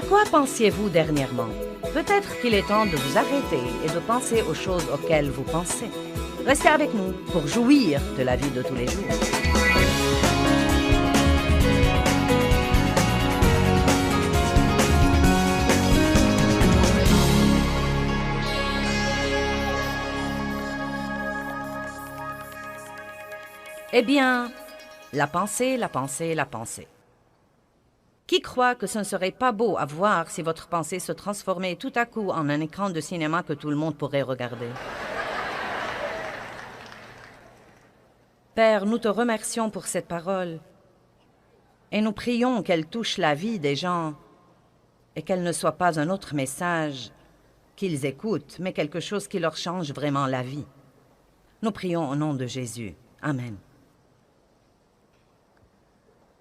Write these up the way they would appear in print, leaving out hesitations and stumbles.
quoi pensiez-vous dernièrement? Peut-être qu'il est temps de vous arrêter et de penser aux choses auxquelles vous pensez. Restez avec nous pour jouir de la vie de tous les jours. Eh bien, la pensée, la pensée, la pensée. Qui croit que ce ne serait pas beau à voir si votre pensée se transformait tout à coup en un écran de cinéma que tout le monde pourrait regarder? Père, nous te remercions pour cette parole et nous prions qu'elle touche la vie des gens et qu'elle ne soit pas un autre message qu'ils écoutent, mais quelque chose qui leur change vraiment la vie. Nous prions au nom de Jésus. Amen.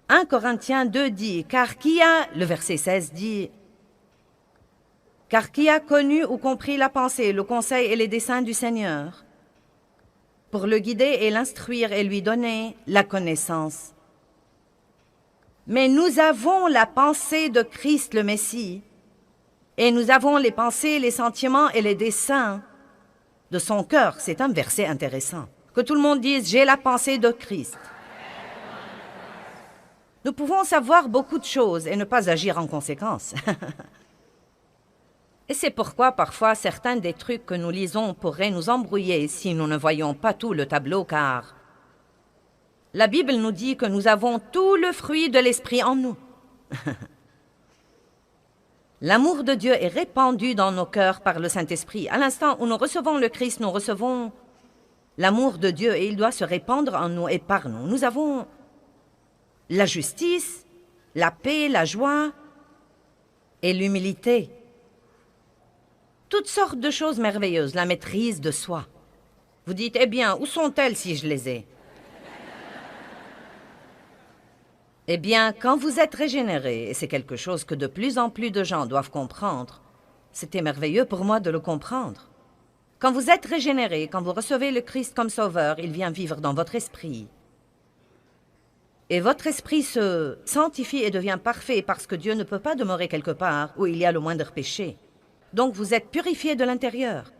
1 Corinthiens 2 dit, le verset 16 dit, « Car qui a connu ou compris la pensée, le conseil et les desseins du Seigneur, pour le guider et l'instruire et lui donner la connaissance. Mais nous avons la pensée de Christ le Messie, et nous avons les pensées, les sentiments et les desseins de son cœur. » C'est un verset intéressant. Que tout le monde dise, « J'ai la pensée de Christ. » Nous pouvons savoir beaucoup de choses et ne pas agir en conséquence. Et c'est pourquoi parfois certains des trucs que nous lisons pourraient nous embrouiller si nous ne voyons pas tout le tableau, car la Bible nous dit que nous avons tout le fruit de l'esprit en nous. L'amour de Dieu est répandu dans nos cœurs par le Saint-Esprit. À l'instant où nous recevons le Christ, nous recevons l'amour de Dieu et il doit se répandre en nous et par nous. Nous avons la justice, la paix, la joie et l'humilité. Toutes sortes de choses merveilleuses, la maîtrise de soi. Vous dites, eh bien, où sont-elles si je les ai? Eh bien, quand vous êtes régénéré, et c'est quelque chose que de plus en plus de gens doivent comprendre, c'était merveilleux pour moi de le comprendre. Quand vous êtes régénéré, quand vous recevez le Christ comme sauveur, il vient vivre dans votre esprit. Et votre esprit se sanctifie et devient parfait parce que Dieu ne peut pas demeurer quelque part où il y a le moindre péché. Donc vous êtes purifié de l'intérieur.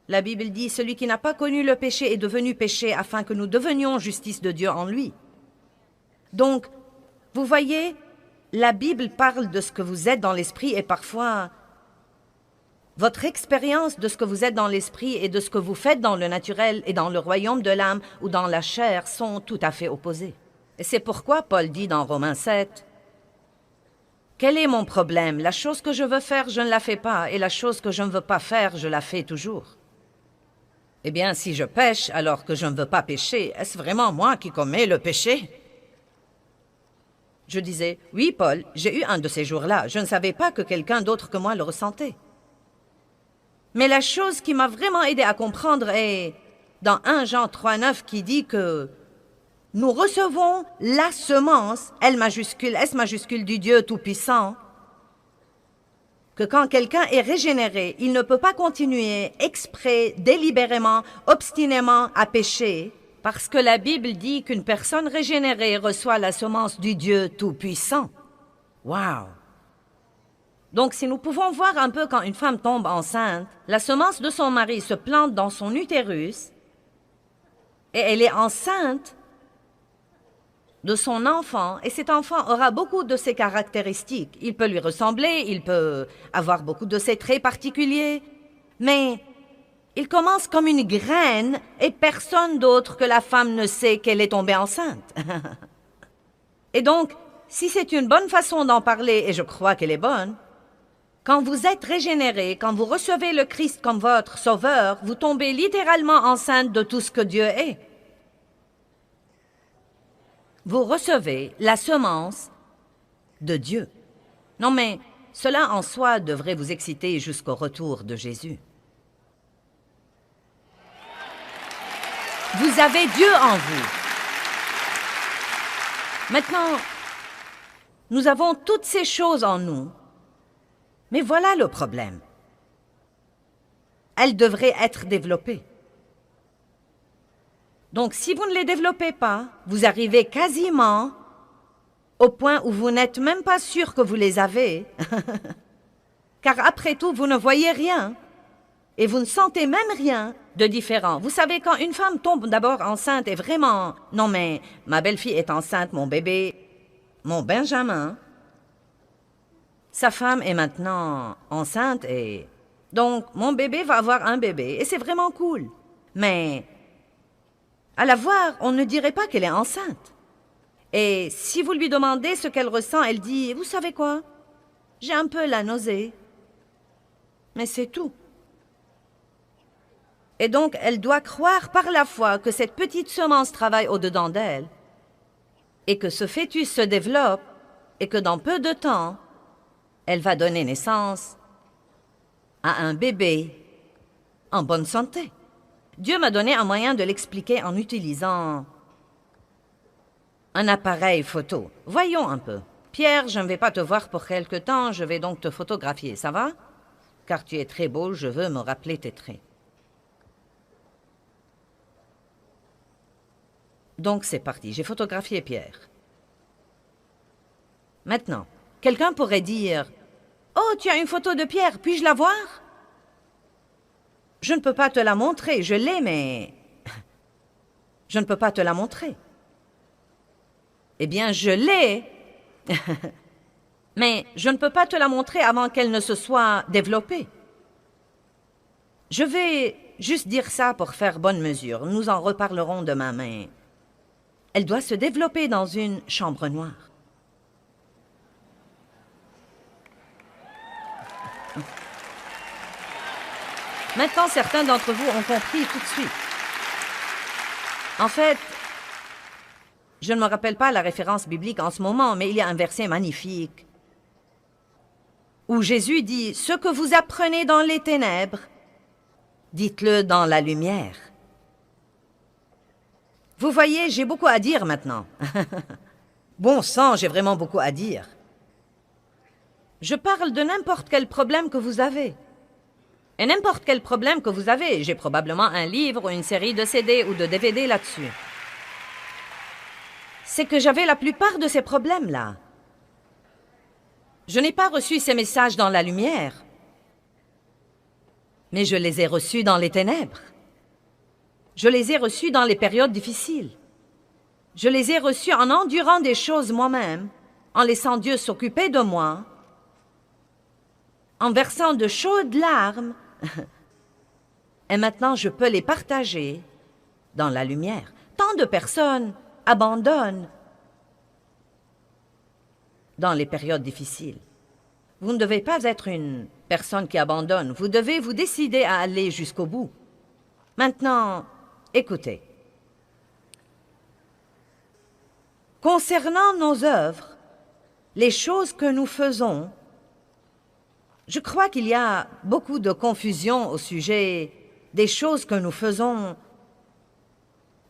La Bible dit, celui qui n'a pas connu le péché est devenu péché afin que nous devenions justice de Dieu en lui. Donc, vous voyez, la Bible parle de ce que vous êtes dans l'esprit et parfois, votre expérience de ce que vous êtes dans l'esprit et de ce que vous faites dans le naturel et dans le royaume de l'âme ou dans la chair sont tout à fait opposés. Et c'est pourquoi Paul dit dans Romains 7, « Quel est mon problème? La chose que je veux faire, je ne la fais pas, et la chose que je ne veux pas faire, je la fais toujours. » Eh bien, si je pêche alors que je ne veux pas pécher, est-ce vraiment moi qui commets le péché? Je disais, « Oui, Paul, j'ai eu un de ces jours-là. Je ne savais pas que quelqu'un d'autre que moi le ressentait. » Mais la chose qui m'a vraiment aidé à comprendre est dans 1 Jean 3,9 qui dit que nous recevons la semence, L majuscule, S majuscule du Dieu Tout-Puissant, que quand quelqu'un est régénéré, il ne peut pas continuer exprès, délibérément, obstinément à pécher, parce que la Bible dit qu'une personne régénérée reçoit la semence du Dieu Tout-Puissant. Wow! Donc si nous pouvons voir un peu quand une femme tombe enceinte, la semence de son mari se plante dans son utérus et elle est enceinte de son enfant, et cet enfant aura beaucoup de ses caractéristiques. Il peut lui ressembler, il peut avoir beaucoup de ses traits particuliers, mais il commence comme une graine et personne d'autre que la femme ne sait qu'elle est tombée enceinte. Et donc, si c'est une bonne façon d'en parler, et je crois qu'elle est bonne, quand vous êtes régénéré, quand vous recevez le Christ comme votre sauveur, vous tombez littéralement enceinte de tout ce que Dieu est. Vous recevez la semence de Dieu. Non mais, cela en soi devrait vous exciter jusqu'au retour de Jésus. Vous avez Dieu en vous. Maintenant, nous avons toutes ces choses en nous, mais voilà le problème. Elles devraient être développées. Donc, si vous ne les développez pas, vous arrivez quasiment au point où vous n'êtes même pas sûr que vous les avez, car après tout, vous ne voyez rien et vous ne sentez même rien de différent. Vous savez, quand une femme tombe d'abord enceinte et vraiment... Non mais, ma belle-fille est enceinte, mon bébé, mon Benjamin, sa femme est maintenant enceinte et... Donc, mon bébé va avoir un bébé et c'est vraiment cool. Mais, à la voir, on ne dirait pas qu'elle est enceinte. Et si vous lui demandez ce qu'elle ressent, elle dit, vous savez quoi? J'ai un peu la nausée. Mais c'est tout. Et donc, elle doit croire par la foi que cette petite semence travaille au-dedans d'elle et que ce fœtus se développe et que dans peu de temps, elle va donner naissance à un bébé en bonne santé. Dieu m'a donné un moyen de l'expliquer en utilisant un appareil photo. Voyons un peu. Pierre, je ne vais pas te voir pour quelque temps, je vais donc te photographier, ça va? Car tu es très beau, je veux me rappeler tes traits. Donc c'est parti, j'ai photographié Pierre. Maintenant, quelqu'un pourrait dire « Oh, tu as une photo de Pierre, puis-je la voir ?» Je ne peux pas te la montrer, je l'ai, mais... je ne peux pas te la montrer. Eh bien, je l'ai, mais je ne peux pas te la montrer avant qu'elle ne se soit développée. Je vais juste dire ça pour faire bonne mesure. Nous en reparlerons demain, mais... elle doit se développer dans une chambre noire. Maintenant, certains d'entre vous ont compris tout de suite. En fait, je ne me rappelle pas la référence biblique en ce moment, mais il y a un verset magnifique où Jésus dit « Ce que vous apprenez dans les ténèbres, dites-le dans la lumière. » Vous voyez, j'ai beaucoup à dire maintenant. Bon sang, j'ai vraiment beaucoup à dire. Je parle de n'importe quel problème que vous avez. Et n'importe quel problème que vous avez, j'ai probablement un livre ou une série de CD ou de DVD là-dessus. C'est que j'avais la plupart de ces problèmes-là. Je n'ai pas reçu ces messages dans la lumière, mais je les ai reçus dans les ténèbres. Je les ai reçus dans les périodes difficiles. Je les ai reçus en endurant des choses moi-même, en laissant Dieu s'occuper de moi, en versant de chaudes larmes, et maintenant je peux les partager dans la lumière. Tant de personnes abandonnent dans les périodes difficiles. Vous ne devez pas être une personne qui abandonne. Vous devez vous décider à aller jusqu'au bout. Maintenant, écoutez. Concernant nos œuvres, les choses que nous faisons, je crois qu'il y a beaucoup de confusion au sujet des choses que nous faisons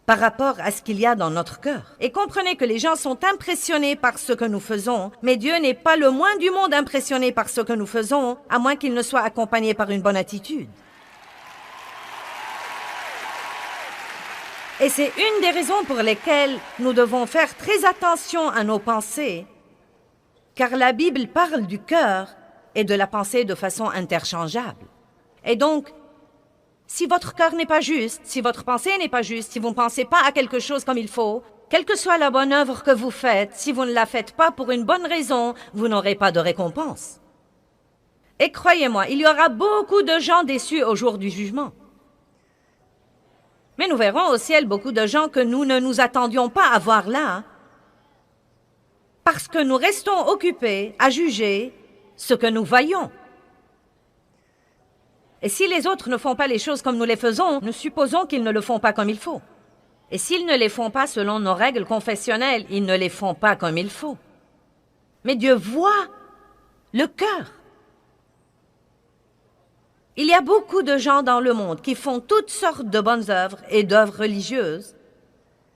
par rapport à ce qu'il y a dans notre cœur. Et comprenez que les gens sont impressionnés par ce que nous faisons, mais Dieu n'est pas le moins du monde impressionné par ce que nous faisons, à moins qu'il ne soit accompagné par une bonne attitude. Et c'est une des raisons pour lesquelles nous devons faire très attention à nos pensées, car la Bible parle du cœur et de la pensée de façon interchangeable. Et donc, si votre cœur n'est pas juste, si votre pensée n'est pas juste, si vous ne pensez pas à quelque chose comme il faut, quelle que soit la bonne œuvre que vous faites, si vous ne la faites pas pour une bonne raison, vous n'aurez pas de récompense. Et croyez-moi, il y aura beaucoup de gens déçus au jour du jugement. Mais nous verrons au ciel beaucoup de gens que nous ne nous attendions pas à voir là, parce que nous restons occupés à juger ce que nous voyons. Et si les autres ne font pas les choses comme nous les faisons, nous supposons qu'ils ne le font pas comme il faut. Et s'ils ne les font pas selon nos règles confessionnelles, ils ne les font pas comme il faut. Mais Dieu voit le cœur. Il y a beaucoup de gens dans le monde qui font toutes sortes de bonnes œuvres et d'œuvres religieuses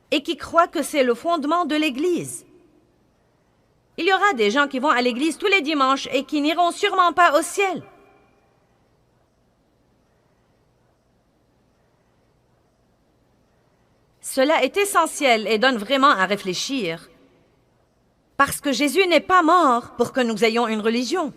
et qui croient que c'est le fondement de l'Église. Il y aura des gens qui vont à l'église tous les dimanches et qui n'iront sûrement pas au ciel. Cela est essentiel et donne vraiment à réfléchir. Parce que Jésus n'est pas mort pour que nous ayons une religion.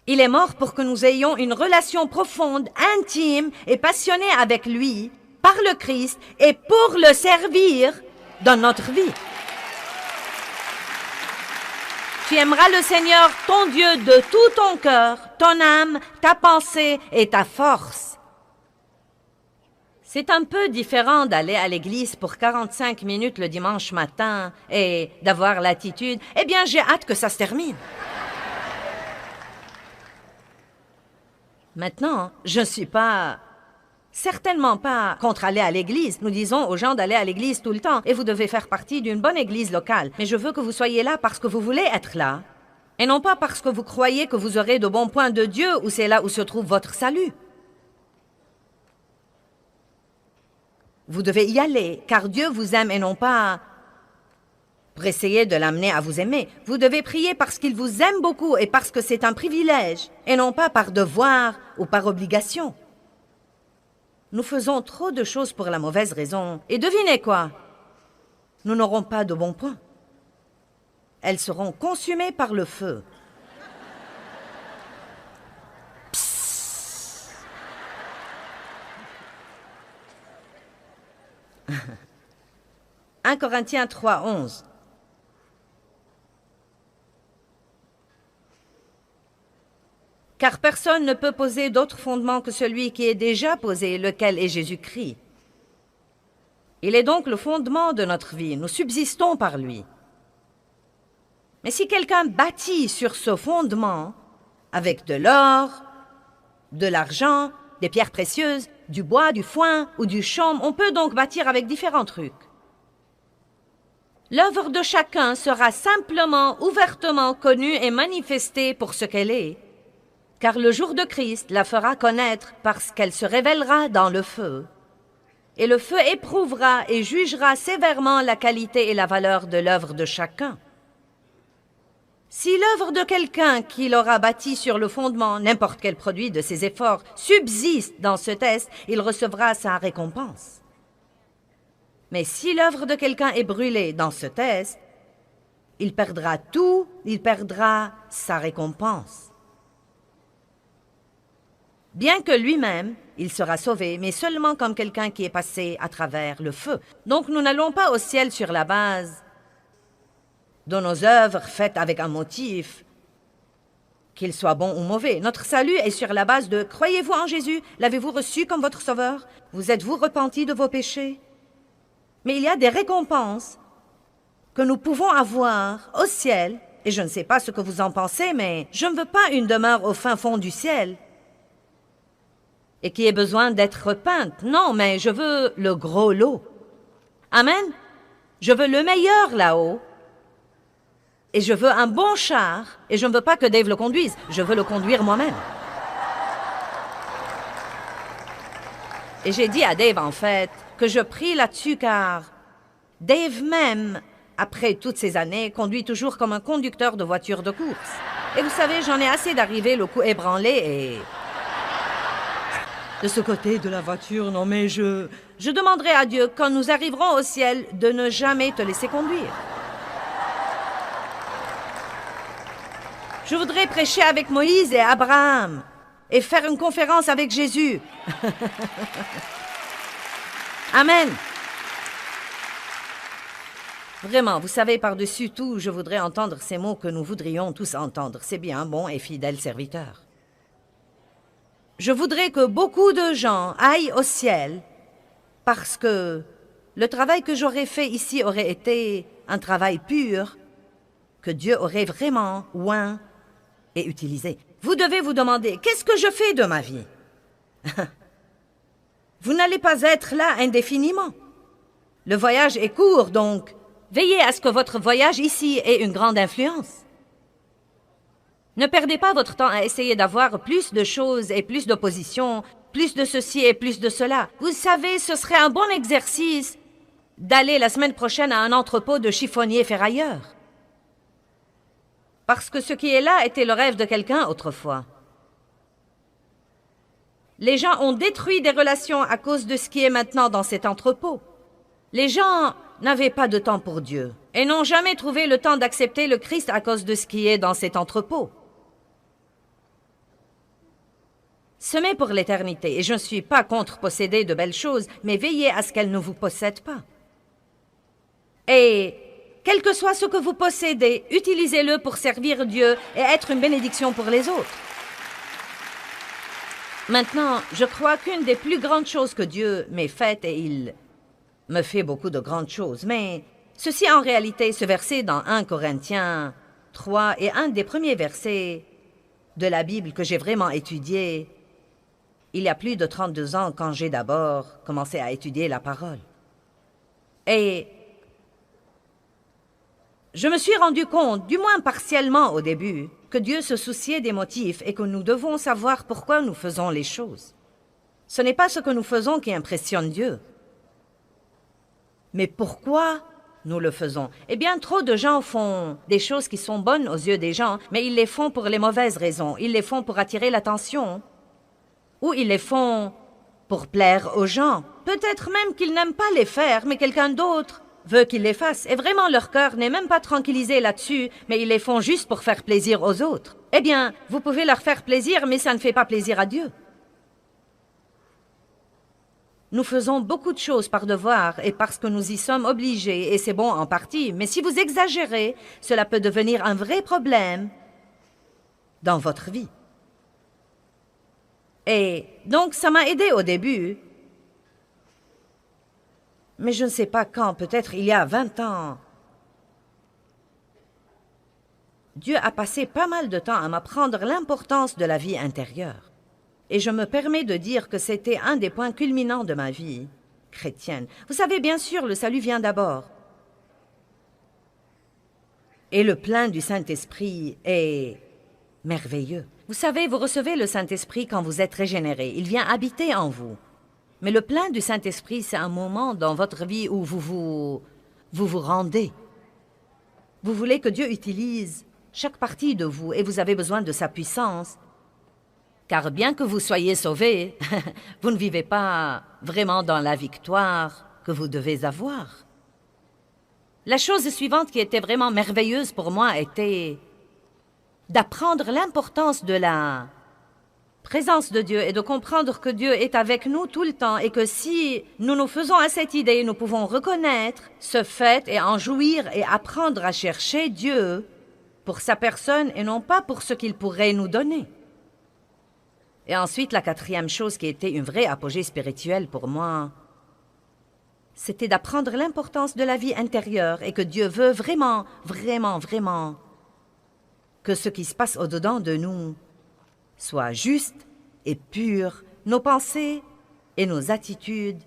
Il est mort pour que nous ayons une relation profonde, intime et passionnée avec lui, par le Christ, et pour le servir dans notre vie. Tu aimeras le Seigneur, ton Dieu, de tout ton cœur, ton âme, ta pensée et ta force. C'est un peu différent d'aller à l'église pour 45 minutes le dimanche matin et d'avoir l'attitude « Eh bien, j'ai hâte que ça se termine ». Maintenant, je ne suis certainement pas contre aller à l'église. Nous disons aux gens d'aller à l'église tout le temps et vous devez faire partie d'une bonne église locale. Mais je veux que vous soyez là parce que vous voulez être là et non pas parce que vous croyez que vous aurez de bons points de Dieu ou c'est là où se trouve votre salut. Vous devez y aller car Dieu vous aime et non pas pour essayer de l'amener à vous aimer. Vous devez prier parce qu'il vous aime beaucoup et parce que c'est un privilège et non pas par devoir ou par obligation. Nous faisons trop de choses pour la mauvaise raison. Et devinez quoi? Nous n'aurons pas de bons points. Elles seront consumées par le feu. Psst. 1 Corinthiens 3, 11. Car personne ne peut poser d'autre fondement que celui qui est déjà posé, lequel est Jésus-Christ. Il est donc le fondement de notre vie, nous subsistons par lui. Mais si quelqu'un bâtit sur ce fondement, avec de l'or, de l'argent, des pierres précieuses, du bois, du foin ou du chaume, on peut donc bâtir avec différents trucs. L'œuvre de chacun sera simplement, ouvertement connue et manifestée pour ce qu'elle est, car le jour de Christ la fera connaître parce qu'elle se révélera dans le feu. Et le feu éprouvera et jugera sévèrement la qualité et la valeur de l'œuvre de chacun. Si l'œuvre de quelqu'un qui l'aura bâti sur le fondement, n'importe quel produit de ses efforts, subsiste dans ce test, il recevra sa récompense. Mais si l'œuvre de quelqu'un est brûlée dans ce test, il perdra tout, il perdra sa récompense. Bien que lui-même, il sera sauvé, mais seulement comme quelqu'un qui est passé à travers le feu. Donc nous n'allons pas au ciel sur la base de nos œuvres faites avec un motif, qu'il soit bon ou mauvais. Notre salut est sur la base de « Croyez-vous en Jésus? L'avez-vous reçu comme votre sauveur? Vous êtes-vous repenti de vos péchés? » Mais il y a des récompenses que nous pouvons avoir au ciel, et je ne sais pas ce que vous en pensez, mais je ne veux pas une demeure au fin fond du ciel et qui ait besoin d'être repeinte. Non, mais je veux le gros lot. Amen. Je veux le meilleur là-haut. Et je veux un bon char, et je ne veux pas que Dave le conduise, je veux le conduire moi-même. Et j'ai dit à Dave, en fait, que je prie là-dessus car Dave même, après toutes ces années, conduit toujours comme un conducteur de voiture de course. Et vous savez, j'en ai assez d'arriver le cou ébranlé et... De ce côté de la voiture, non mais je demanderai à Dieu, quand nous arriverons au ciel, de ne jamais te laisser conduire. Je voudrais prêcher avec Moïse et Abraham et faire une conférence avec Jésus. Amen. Vraiment, vous savez, par-dessus tout, je voudrais entendre ces mots que nous voudrions tous entendre. C'est bien, bon et fidèle serviteur. Je voudrais que beaucoup de gens aillent au ciel parce que le travail que j'aurais fait ici aurait été un travail pur que Dieu aurait vraiment oint et utilisé. Vous devez vous demander, qu'est-ce que je fais de ma vie? Vous n'allez pas être là indéfiniment. Le voyage est court, donc veillez à ce que votre voyage ici ait une grande influence. Ne perdez pas votre temps à essayer d'avoir plus de choses et plus d'opposition, plus de ceci et plus de cela. Vous savez, ce serait un bon exercice d'aller la semaine prochaine à un entrepôt de chiffonniers ferrailleurs. Parce que ce qui est là était le rêve de quelqu'un autrefois. Les gens ont détruit des relations à cause de ce qui est maintenant dans cet entrepôt. Les gens n'avaient pas de temps pour Dieu. et n'ont jamais trouvé le temps d'accepter le Christ à cause de ce qui est dans cet entrepôt. Semez pour l'éternité, et je ne suis pas contre posséder de belles choses, mais veillez à ce qu'elles ne vous possèdent pas. Et quel que soit ce que vous possédez, utilisez-le pour servir Dieu et être une bénédiction pour les autres. Maintenant, je crois qu'une des plus grandes choses que Dieu m'ait faites, et il me fait beaucoup de grandes choses, mais ceci en réalité, ce verset dans 1 Corinthiens 3 est un des premiers versets de la Bible que j'ai vraiment étudié il y a plus de 32 ans quand j'ai d'abord commencé à étudier la parole. Et je me suis rendu compte, du moins partiellement au début, que Dieu se souciait des motifs et que nous devons savoir pourquoi nous faisons les choses. Ce n'est pas ce que nous faisons qui impressionne Dieu, mais pourquoi nous le faisons. Eh bien, trop de gens font des choses qui sont bonnes aux yeux des gens, mais ils les font pour les mauvaises raisons. Ils les font pour attirer l'attention, ou ils les font pour plaire aux gens. Peut-être même qu'ils n'aiment pas les faire, mais quelqu'un d'autre veut qu'ils les fassent. Et vraiment, leur cœur n'est même pas tranquillisé là-dessus, mais ils les font juste pour faire plaisir aux autres. Eh bien, vous pouvez leur faire plaisir, mais ça ne fait pas plaisir à Dieu. Nous faisons beaucoup de choses par devoir et parce que nous y sommes obligés, et c'est bon en partie, mais si vous exagérez, cela peut devenir un vrai problème dans votre vie. Et donc, ça m'a aidé au début. Mais je ne sais pas quand, peut-être il y a 20 ans. Dieu a passé pas mal de temps à m'apprendre l'importance de la vie intérieure. Et je me permets de dire que c'était un des points culminants de ma vie chrétienne. Vous savez, bien sûr, le salut vient d'abord. Et le plein du Saint-Esprit est merveilleux. Vous savez, vous recevez le Saint-Esprit quand vous êtes régénéré. Il vient habiter en vous. Mais le plein du Saint-Esprit, c'est un moment dans votre vie où vous vous rendez. Vous voulez que Dieu utilise chaque partie de vous et vous avez besoin de sa puissance. Car bien que vous soyez sauvés, vous ne vivez pas vraiment dans la victoire que vous devez avoir. La chose suivante qui était vraiment merveilleuse pour moi était d'apprendre l'importance de la présence de Dieu et de comprendre que Dieu est avec nous tout le temps et que si nous nous faisons à cette idée, nous pouvons reconnaître ce fait et en jouir et apprendre à chercher Dieu pour sa personne et non pas pour ce qu'il pourrait nous donner. Et ensuite, la quatrième chose qui était une vraie apogée spirituelle pour moi, c'était d'apprendre l'importance de la vie intérieure et que Dieu veut vraiment, vraiment, vraiment que ce qui se passe au-dedans de nous soit juste et pur, nos pensées et nos attitudes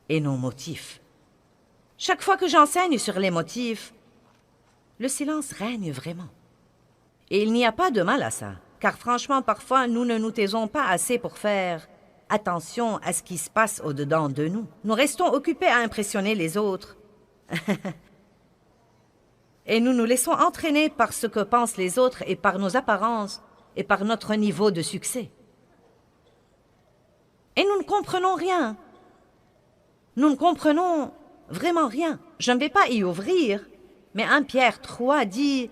et nos motifs. Chaque fois que j'enseigne sur les motifs, le silence règne vraiment. Et il n'y a pas de mal à ça, car franchement, parfois, nous ne nous taisons pas assez pour faire attention à ce qui se passe au-dedans de nous. Nous restons occupés à impressionner les autres. Et nous nous laissons entraîner par ce que pensent les autres et par nos apparences et par notre niveau de succès. Et nous ne comprenons rien. Nous ne comprenons vraiment rien. Je ne vais pas y ouvrir, mais 1 Pierre 3 dit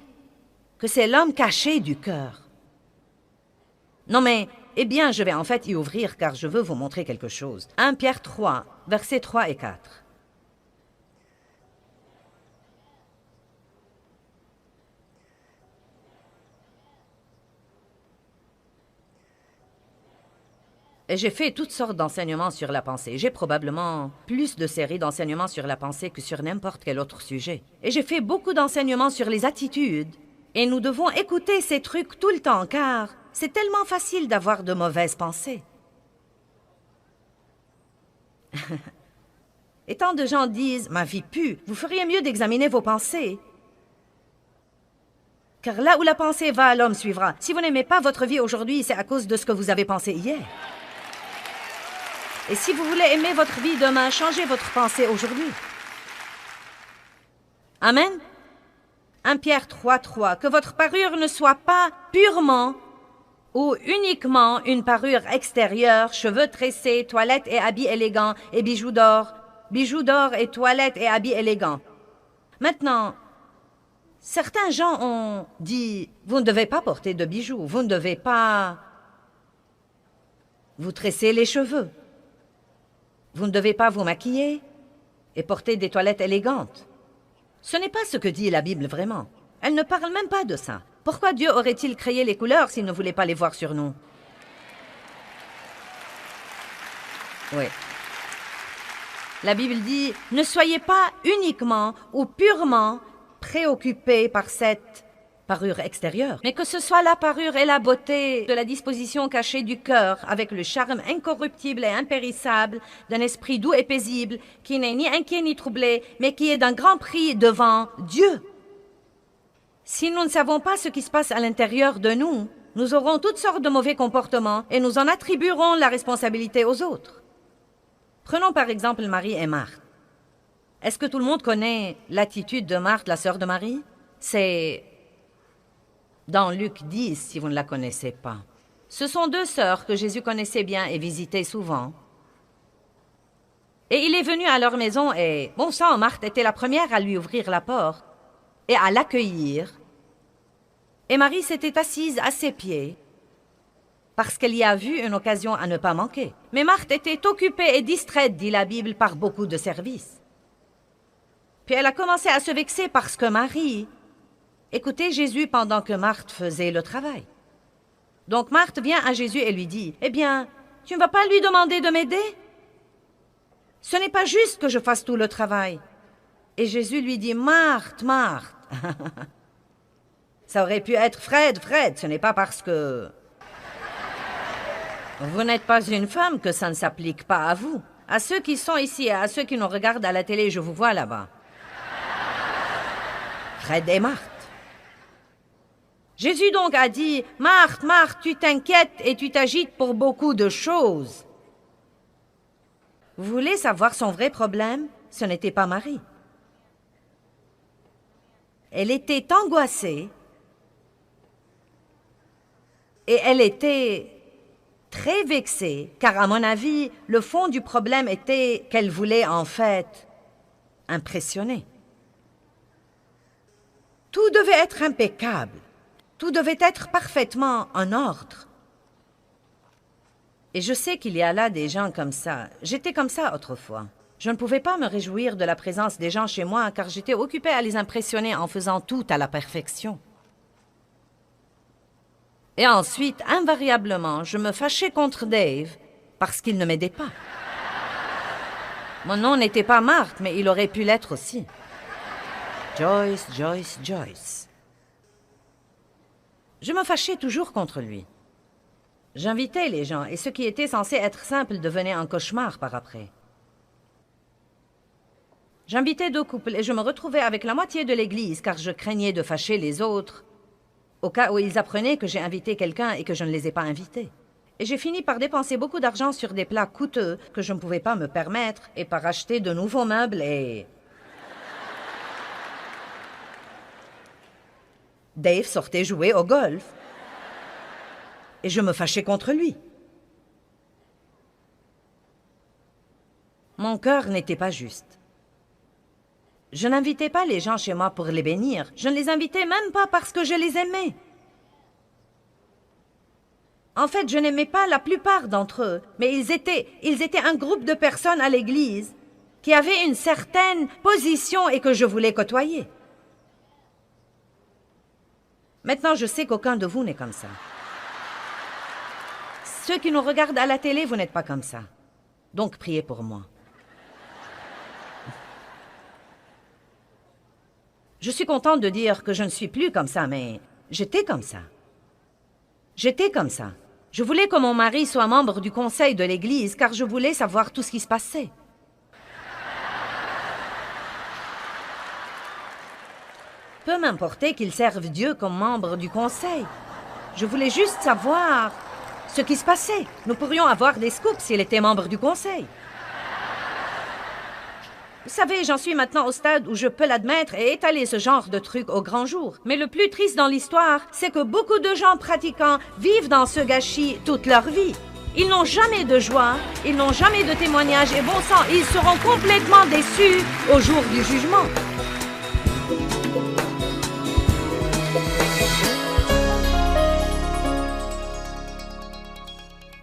que c'est l'homme caché du cœur. Non mais, eh bien, je vais en fait y ouvrir car je veux vous montrer quelque chose. 1 Pierre 3, versets 3 et 4. Et j'ai fait toutes sortes d'enseignements sur la pensée. J'ai probablement plus de séries d'enseignements sur la pensée que sur n'importe quel autre sujet. Et j'ai fait beaucoup d'enseignements sur les attitudes. Et nous devons écouter ces trucs tout le temps, car c'est tellement facile d'avoir de mauvaises pensées. Et tant de gens disent « Ma vie pue, vous feriez mieux d'examiner vos pensées. » Car là où la pensée va, l'homme suivra. Si vous n'aimez pas votre vie aujourd'hui, c'est à cause de ce que vous avez pensé hier. Et si vous voulez aimer votre vie demain, changez votre pensée aujourd'hui. Amen. 1 Pierre 3:3. Que votre parure ne soit pas purement ou uniquement une parure extérieure, cheveux tressés, toilettes et habits élégants et bijoux d'or et toilettes et habits élégants. Maintenant, certains gens ont dit, vous ne devez pas porter de bijoux, vous ne devez pas vous tresser les cheveux, vous ne devez pas vous maquiller et porter des toilettes élégantes. Ce n'est pas ce que dit la Bible vraiment. Elle ne parle même pas de ça. Pourquoi Dieu aurait-il créé les couleurs s'il ne voulait pas les voir sur nous? Oui. La Bible dit, ne soyez pas uniquement ou purement préoccupés par cette parure extérieure, mais que ce soit la parure et la beauté de la disposition cachée du cœur, avec le charme incorruptible et impérissable d'un esprit doux et paisible, qui n'est ni inquiet ni troublé, mais qui est d'un grand prix devant Dieu. Si nous ne savons pas ce qui se passe à l'intérieur de nous, nous aurons toutes sortes de mauvais comportements et nous en attribuerons la responsabilité aux autres. Prenons par exemple Marie et Marthe. Est-ce que tout le monde connaît l'attitude de Marthe, la sœur de Marie? C'est dans Luc 10, si vous ne la connaissez pas. Ce sont deux sœurs que Jésus connaissait bien et visitait souvent. Et il est venu à leur maison et, bon sang, Marthe était la première à lui ouvrir la porte et à l'accueillir. Et Marie s'était assise à ses pieds parce qu'elle y a vu une occasion à ne pas manquer. Mais Marthe était occupée et distraite, dit la Bible, par beaucoup de services. Puis elle a commencé à se vexer parce que Marie écoutait Jésus pendant que Marthe faisait le travail. Donc Marthe vient à Jésus et lui dit, « Eh bien, tu ne vas pas lui demander de m'aider? Ce n'est pas juste que je fasse tout le travail. » Et Jésus lui dit, « Marthe, Marthe. » Ça aurait pu être Fred, Fred, ce n'est pas parce que vous n'êtes pas une femme que ça ne s'applique pas à vous. À ceux qui sont ici et à ceux qui nous regardent à la télé, je vous vois là-bas. Fred et Marthe. Jésus donc a dit, « Marthe, Marthe, tu t'inquiètes et tu t'agites pour beaucoup de choses. » Vous voulez savoir son vrai problème? Ce n'était pas Marie. Elle était angoissée et elle était très vexée, car à mon avis, le fond du problème était qu'elle voulait en fait impressionner. Tout devait être impeccable. Tout devait être parfaitement en ordre. Et je sais qu'il y a là des gens comme ça. J'étais comme ça autrefois. Je ne pouvais pas me réjouir de la présence des gens chez moi car j'étais occupée à les impressionner en faisant tout à la perfection. Et ensuite, invariablement, je me fâchais contre Dave parce qu'il ne m'aidait pas. Mon nom n'était pas Marthe, mais il aurait pu l'être aussi. Joyce, Joyce, Joyce. Je me fâchais toujours contre lui. J'invitais les gens, et ce qui était censé être simple devenait un cauchemar par après. J'invitais deux couples, et je me retrouvais avec la moitié de l'église, car je craignais de fâcher les autres, au cas où ils apprenaient que j'ai invité quelqu'un et que je ne les ai pas invités. Et j'ai fini par dépenser beaucoup d'argent sur des plats coûteux que je ne pouvais pas me permettre, et par acheter de nouveaux meubles et... Dave sortait jouer au golf. Et je me fâchais contre lui. Mon cœur n'était pas juste. Je n'invitais pas les gens chez moi pour les bénir. Je ne les invitais même pas parce que je les aimais. En fait, je n'aimais pas la plupart d'entre eux, mais ils étaient un groupe de personnes à l'église qui avaient une certaine position et que je voulais côtoyer. Maintenant, je sais qu'aucun de vous n'est comme ça. Ceux qui nous regardent à la télé, vous n'êtes pas comme ça. Donc, priez pour moi. Je suis contente de dire que je ne suis plus comme ça, mais j'étais comme ça. J'étais comme ça. Je voulais que mon mari soit membre du conseil de l'Église, car je voulais savoir tout ce qui se passait. Peu m'importait qu'il serve Dieu comme membre du conseil. Je voulais juste savoir ce qui se passait. Nous pourrions avoir des scoops s'il était membre du conseil. Vous savez, j'en suis maintenant au stade où je peux l'admettre et étaler ce genre de truc au grand jour. Mais le plus triste dans l'histoire, c'est que beaucoup de gens pratiquants vivent dans ce gâchis toute leur vie. Ils n'ont jamais de joie, ils n'ont jamais de témoignage et bon sang, ils seront complètement déçus au jour du jugement.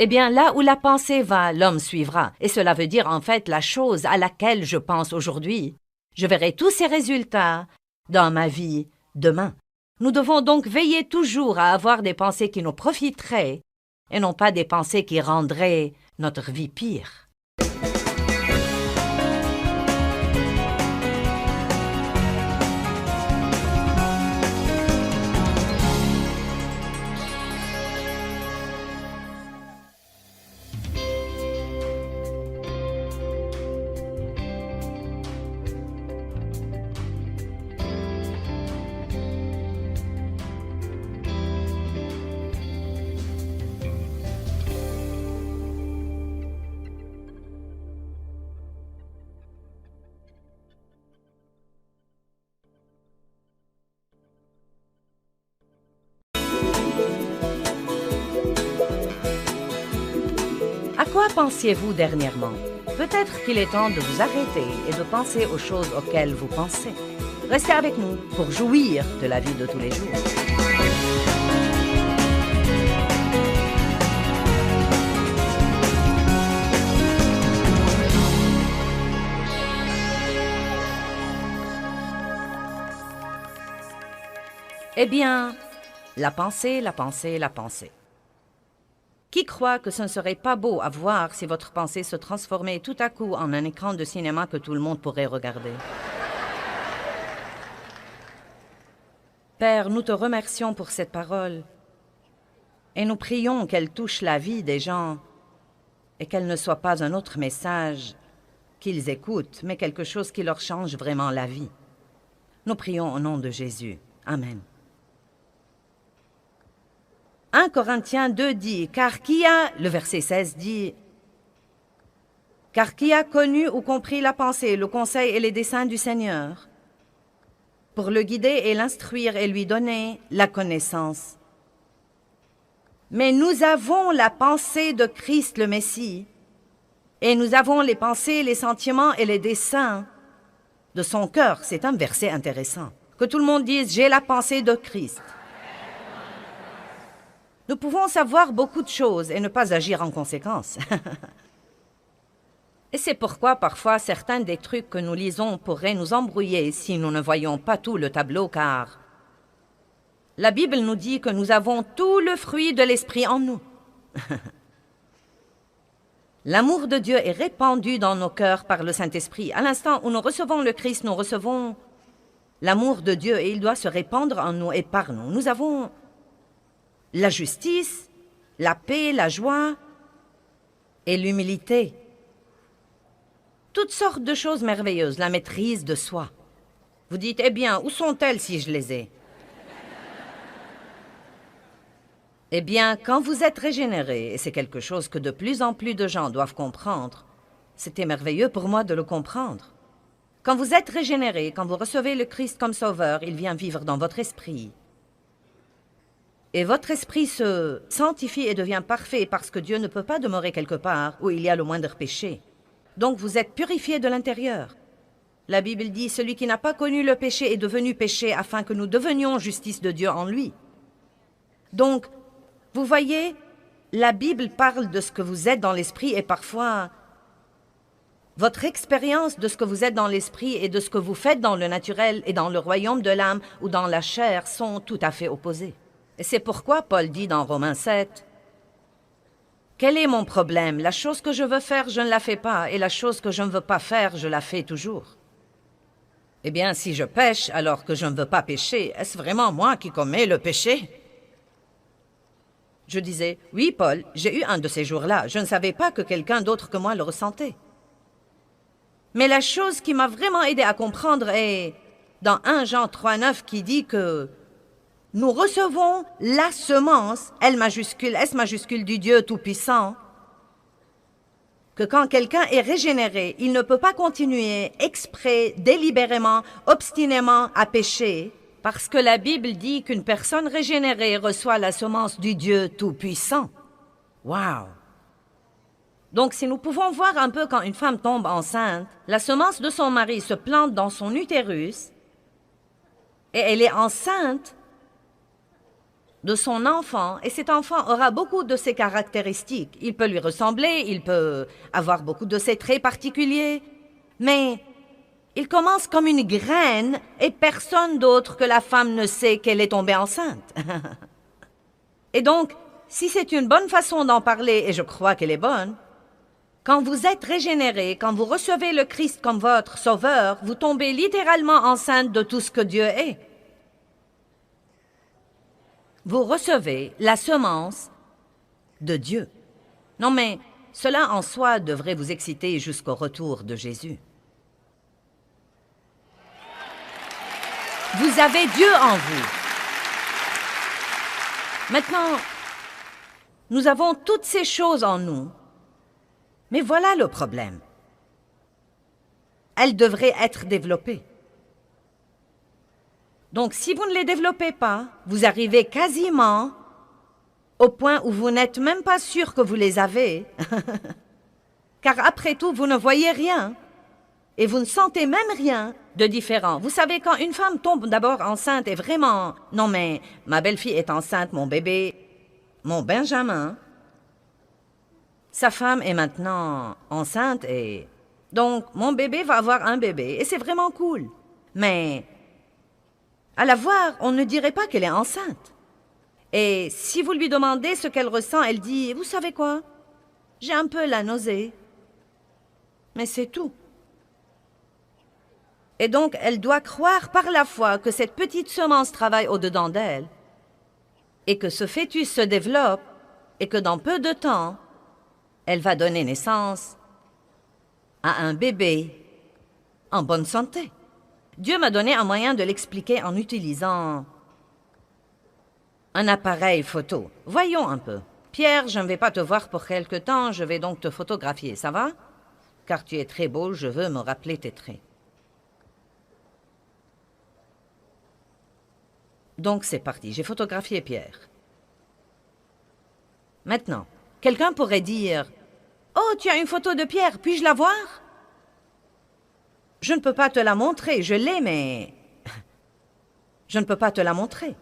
Eh bien, là où la pensée va, l'homme suivra. Et cela veut dire en fait la chose à laquelle je pense aujourd'hui. Je verrai tous ces résultats dans ma vie demain. Nous devons donc veiller toujours à avoir des pensées qui nous profiteraient et non pas des pensées qui rendraient notre vie pire. À quoi pensiez-vous dernièrement? Peut-être qu'il est temps de vous arrêter et de penser aux choses auxquelles vous pensez. Restez avec nous pour jouir de la vie de tous les jours. Eh bien, la pensée, la pensée, la pensée. Qui croit que ce ne serait pas beau à voir si votre pensée se transformait tout à coup en un écran de cinéma que tout le monde pourrait regarder? Père, nous te remercions pour cette parole et nous prions qu'elle touche la vie des gens et qu'elle ne soit pas un autre message qu'ils écoutent, mais quelque chose qui leur change vraiment la vie. Nous prions au nom de Jésus. Amen. 1 Corinthiens 2 dit, le verset 16 dit, « Car qui a connu ou compris la pensée, le conseil et les desseins du Seigneur, pour le guider et l'instruire et lui donner la connaissance. Mais nous avons la pensée de Christ le Messie, et nous avons les pensées, les sentiments et les desseins de son cœur. » C'est un verset intéressant. Que tout le monde dise, « J'ai la pensée de Christ. » Nous pouvons savoir beaucoup de choses et ne pas agir en conséquence. Et c'est pourquoi parfois certains des trucs que nous lisons pourraient nous embrouiller si nous ne voyons pas tout le tableau, car la Bible nous dit que nous avons tout le fruit de l'esprit en nous. L'amour de Dieu est répandu dans nos cœurs par le Saint-Esprit. À l'instant où nous recevons le Christ, nous recevons l'amour de Dieu et il doit se répandre en nous et par nous. Nous avons la justice, la paix, la joie et l'humilité. Toutes sortes de choses merveilleuses, la maîtrise de soi. Vous dites, eh bien, où sont-elles si je les ai? Eh bien, quand vous êtes régénéré, et c'est quelque chose que de plus en plus de gens doivent comprendre, c'était merveilleux pour moi de le comprendre. Quand vous êtes régénéré, quand vous recevez le Christ comme sauveur, il vient vivre dans votre esprit. Et votre esprit se sanctifie et devient parfait parce que Dieu ne peut pas demeurer quelque part où il y a le moindre péché. Donc vous êtes purifié de l'intérieur. La Bible dit, celui qui n'a pas connu le péché est devenu péché afin que nous devenions justice de Dieu en lui. Donc, vous voyez, la Bible parle de ce que vous êtes dans l'esprit et parfois, votre expérience de ce que vous êtes dans l'esprit et de ce que vous faites dans le naturel et dans le royaume de l'âme ou dans la chair sont tout à fait opposés. Et c'est pourquoi Paul dit dans Romains 7, « Quel est mon problème? La chose que je veux faire, je ne la fais pas, et la chose que je ne veux pas faire, je la fais toujours. » Eh bien, si je pêche alors que je ne veux pas pécher, est-ce vraiment moi qui commets le péché? Je disais, « Oui, Paul, j'ai eu un de ces jours-là. Je ne savais pas que quelqu'un d'autre que moi le ressentait. » Mais la chose qui m'a vraiment aidé à comprendre est dans 1 Jean 3,9 qui dit que nous recevons la semence, L majuscule, S majuscule du Dieu Tout-Puissant, que quand quelqu'un est régénéré, il ne peut pas continuer exprès, délibérément, obstinément à pécher, parce que la Bible dit qu'une personne régénérée reçoit la semence du Dieu Tout-Puissant. Wow! Donc si nous pouvons voir un peu quand une femme tombe enceinte, la semence de son mari se plante dans son utérus, et elle est enceinte de son enfant, et cet enfant aura beaucoup de ses caractéristiques. Il peut lui ressembler, il peut avoir beaucoup de ses traits particuliers, mais il commence comme une graine et personne d'autre que la femme ne sait qu'elle est tombée enceinte. Et donc, si c'est une bonne façon d'en parler, et je crois qu'elle est bonne, quand vous êtes régénéré, quand vous recevez le Christ comme votre sauveur, vous tombez littéralement enceinte de tout ce que Dieu est. Vous recevez la semence de Dieu. Non, mais cela en soi devrait vous exciter jusqu'au retour de Jésus. Vous avez Dieu en vous. Maintenant, nous avons toutes ces choses en nous. Mais voilà le problème. Elles devraient être développées. Donc, si vous ne les développez pas, vous arrivez quasiment au point où vous n'êtes même pas sûr que vous les avez. Car après tout, vous ne voyez rien. Et vous ne sentez même rien de différent. Vous savez, quand une femme tombe d'abord enceinte et vraiment... Non mais, ma belle-fille est enceinte, mon bébé, mon Benjamin... Sa femme est maintenant enceinte et... Donc, mon bébé va avoir un bébé et c'est vraiment cool. Mais, à la voir, on ne dirait pas qu'elle est enceinte. Et si vous lui demandez ce qu'elle ressent, elle dit, « Vous savez quoi? J'ai un peu la nausée. » Mais c'est tout. Et donc, elle doit croire par la foi que cette petite semence travaille au-dedans d'elle et que ce fœtus se développe et que dans peu de temps, elle va donner naissance à un bébé en bonne santé. Dieu m'a donné un moyen de l'expliquer en utilisant un appareil photo. Voyons un peu. Pierre, je ne vais pas te voir pour quelque temps, je vais donc te photographier, ça va? Car tu es très beau, je veux me rappeler tes traits. Donc c'est parti, j'ai photographié Pierre. Maintenant, quelqu'un pourrait dire « Oh, tu as une photo de Pierre, puis-je la voir ?» Je ne peux pas te la montrer, je l'ai, mais... je ne peux pas te la montrer.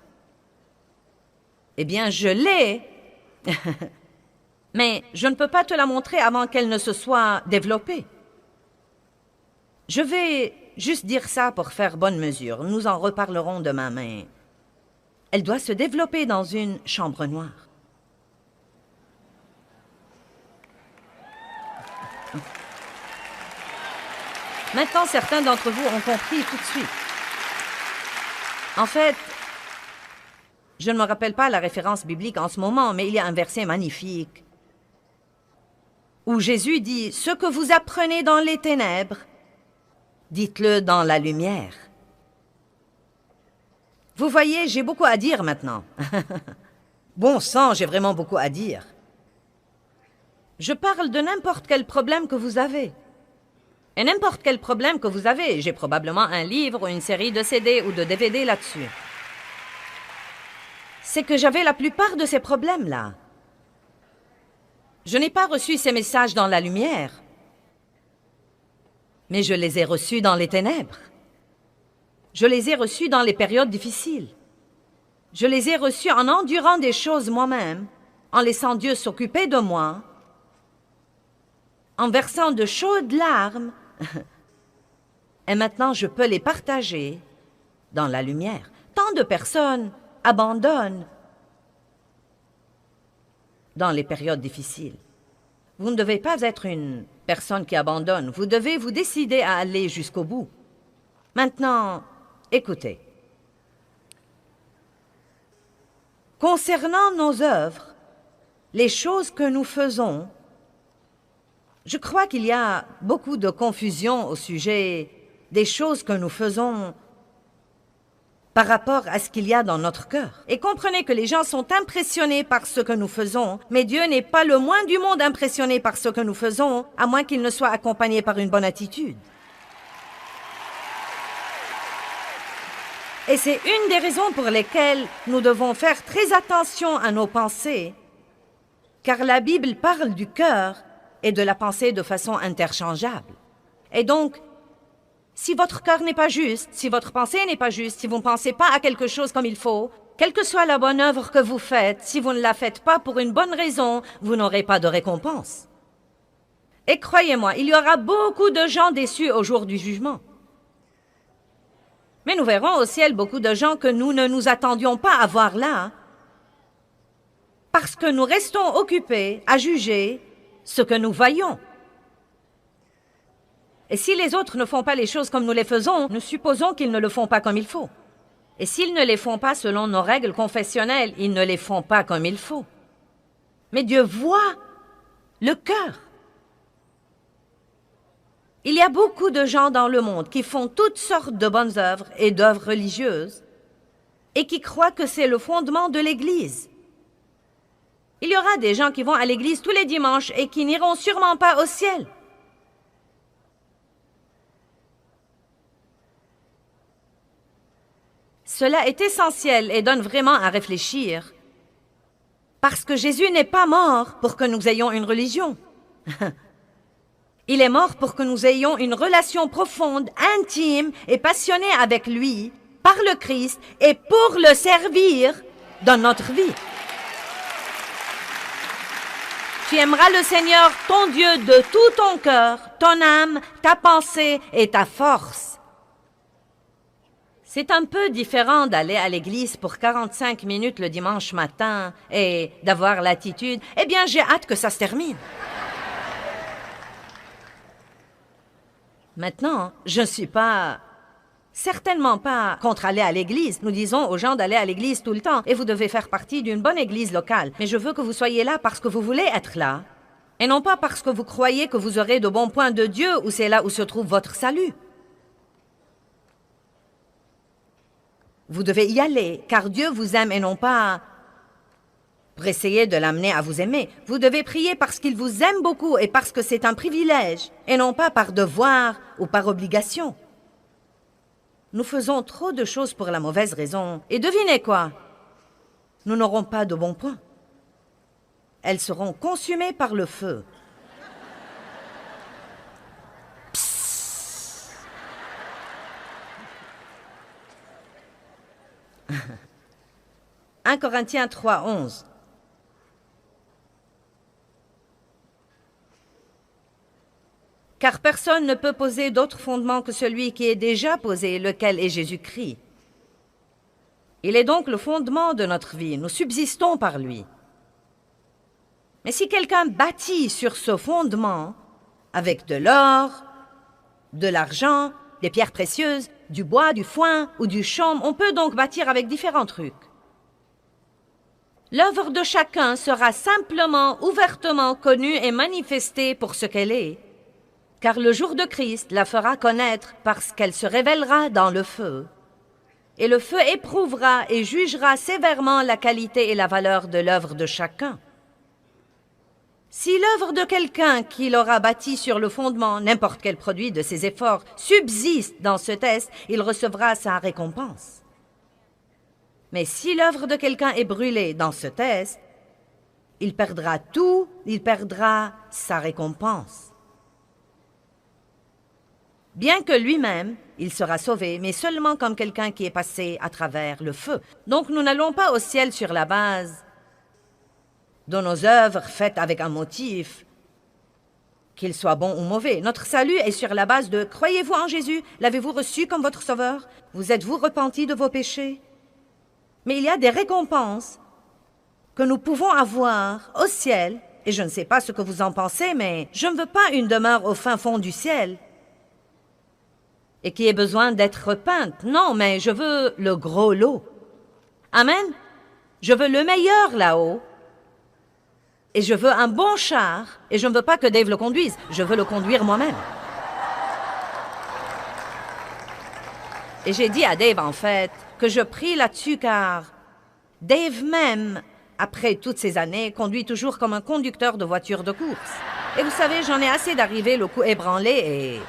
Eh bien, je l'ai, mais je ne peux pas te la montrer avant qu'elle ne se soit développée. Je vais juste dire ça pour faire bonne mesure. Nous en reparlerons demain, mais... elle doit se développer dans une chambre noire. Maintenant, certains d'entre vous ont compris tout de suite. En fait, je ne me rappelle pas la référence biblique en ce moment, mais il y a un verset magnifique où Jésus dit « Ce que vous apprenez dans les ténèbres, dites-le dans la lumière. » Vous voyez, j'ai beaucoup à dire maintenant. Bon sang, j'ai vraiment beaucoup à dire. Je parle de n'importe quel problème que vous avez. Et n'importe quel problème que vous avez, j'ai probablement un livre ou une série de CD ou de DVD là-dessus. C'est que j'avais la plupart de ces problèmes-là. Je n'ai pas reçu ces messages dans la lumière, mais je les ai reçus dans les ténèbres. Je les ai reçus dans les périodes difficiles. Je les ai reçus en endurant des choses moi-même, en laissant Dieu s'occuper de moi, en versant de chaudes larmes. Et maintenant, je peux les partager dans la lumière. Tant de personnes abandonnent dans les périodes difficiles. Vous ne devez pas être une personne qui abandonne. Vous devez vous décider à aller jusqu'au bout. Maintenant, écoutez. Concernant nos œuvres, les choses que nous faisons, je crois qu'il y a beaucoup de confusion au sujet des choses que nous faisons par rapport à ce qu'il y a dans notre cœur. Et comprenez que les gens sont impressionnés par ce que nous faisons, mais Dieu n'est pas le moins du monde impressionné par ce que nous faisons, à moins qu'il ne soit accompagné par une bonne attitude. Et c'est une des raisons pour lesquelles nous devons faire très attention à nos pensées, car la Bible parle du cœur et de la pensée de façon interchangeable. Et donc, si votre cœur n'est pas juste, si votre pensée n'est pas juste, si vous ne pensez pas à quelque chose comme il faut, Quelle que soit la bonne œuvre que vous faites, si vous ne la faites pas pour une bonne raison, vous n'aurez pas de récompense. Et croyez-moi, il y aura beaucoup de gens déçus au jour du jugement. Mais nous verrons au ciel beaucoup de gens que nous ne nous attendions pas à voir là, parce que nous restons occupés à juger ce que nous voyons. Et si les autres ne font pas les choses comme nous les faisons, nous supposons qu'ils ne le font pas comme il faut. Et s'ils ne les font pas selon nos règles confessionnelles, ils ne les font pas comme il faut. Mais Dieu voit le cœur. Il y a beaucoup de gens dans le monde qui font toutes sortes de bonnes œuvres et d'œuvres religieuses et qui croient que c'est le fondement de l'Église. Il y aura des gens qui vont à l'Église tous les dimanches et qui n'iront sûrement pas au ciel. Cela est essentiel et donne vraiment à réfléchir. Parce que Jésus n'est pas mort pour que nous ayons une religion. Il est mort pour que nous ayons une relation profonde, intime et passionnée avec lui, par le Christ, et pour le servir dans notre vie. Tu aimeras le Seigneur, ton Dieu, de tout ton cœur, ton âme, ta pensée et ta force. C'est un peu différent d'aller à l'église pour 45 minutes le dimanche matin et d'avoir l'attitude « Eh bien, j'ai hâte que ça se termine ». Maintenant, je ne suis certainement pas contre aller à l'église. Nous disons aux gens d'aller à l'église tout le temps et vous devez faire partie d'une bonne église locale. Mais je veux que vous soyez là parce que vous voulez être là et non pas parce que vous croyez que vous aurez de bons points de Dieu ou c'est là où se trouve votre salut. Vous devez y aller car Dieu vous aime et non pas pour essayer de l'amener à vous aimer. Vous devez prier parce qu'il vous aime beaucoup et parce que c'est un privilège, et non pas par devoir ou par obligation. Nous faisons trop de choses pour la mauvaise raison. Et devinez quoi? Nous n'aurons pas de bons points. Elles seront consumées par le feu. Psst. 1 Corinthiens 3, 11. Car personne ne peut poser d'autre fondement que celui qui est déjà posé, lequel est Jésus-Christ. Il est donc le fondement de notre vie, nous subsistons par lui. Mais si quelqu'un bâtit sur ce fondement, avec de l'or, de l'argent, des pierres précieuses, du bois, du foin ou du chaume, on peut donc bâtir avec différents trucs. L'œuvre de chacun sera simplement, ouvertement connue et manifestée pour ce qu'elle est, car le jour de Christ la fera connaître parce qu'elle se révélera dans le feu. Et le feu éprouvera et jugera sévèrement la qualité et la valeur de l'œuvre de chacun. Si l'œuvre de quelqu'un qui l'aura bâti sur le fondement, n'importe quel produit de ses efforts, subsiste dans ce test, il recevra sa récompense. Mais si l'œuvre de quelqu'un est brûlée dans ce test, il perdra tout, il perdra sa récompense. Bien que lui-même, il sera sauvé, mais seulement comme quelqu'un qui est passé à travers le feu. Donc nous n'allons pas au ciel sur la base de nos œuvres faites avec un motif, qu'il soit bon ou mauvais. Notre salut est sur la base de « Croyez-vous en Jésus? L'avez-vous reçu comme votre sauveur? Vous êtes-vous repenti de vos péchés? » Mais il y a des récompenses que nous pouvons avoir au ciel, et je ne sais pas ce que vous en pensez, mais je ne veux pas une demeure au fin fond du ciel et qui ait besoin d'être repeinte. Non, mais je veux le gros lot. Amen. Je veux le meilleur là-haut. Et je veux un bon char. Et je ne veux pas que Dave le conduise. Je veux le conduire moi-même. Et j'ai dit à Dave, en fait, que je prie là-dessus car Dave même, après toutes ces années, conduit toujours comme un conducteur de voiture de course. Et vous savez, j'en ai assez d'arriver le cou ébranlé et...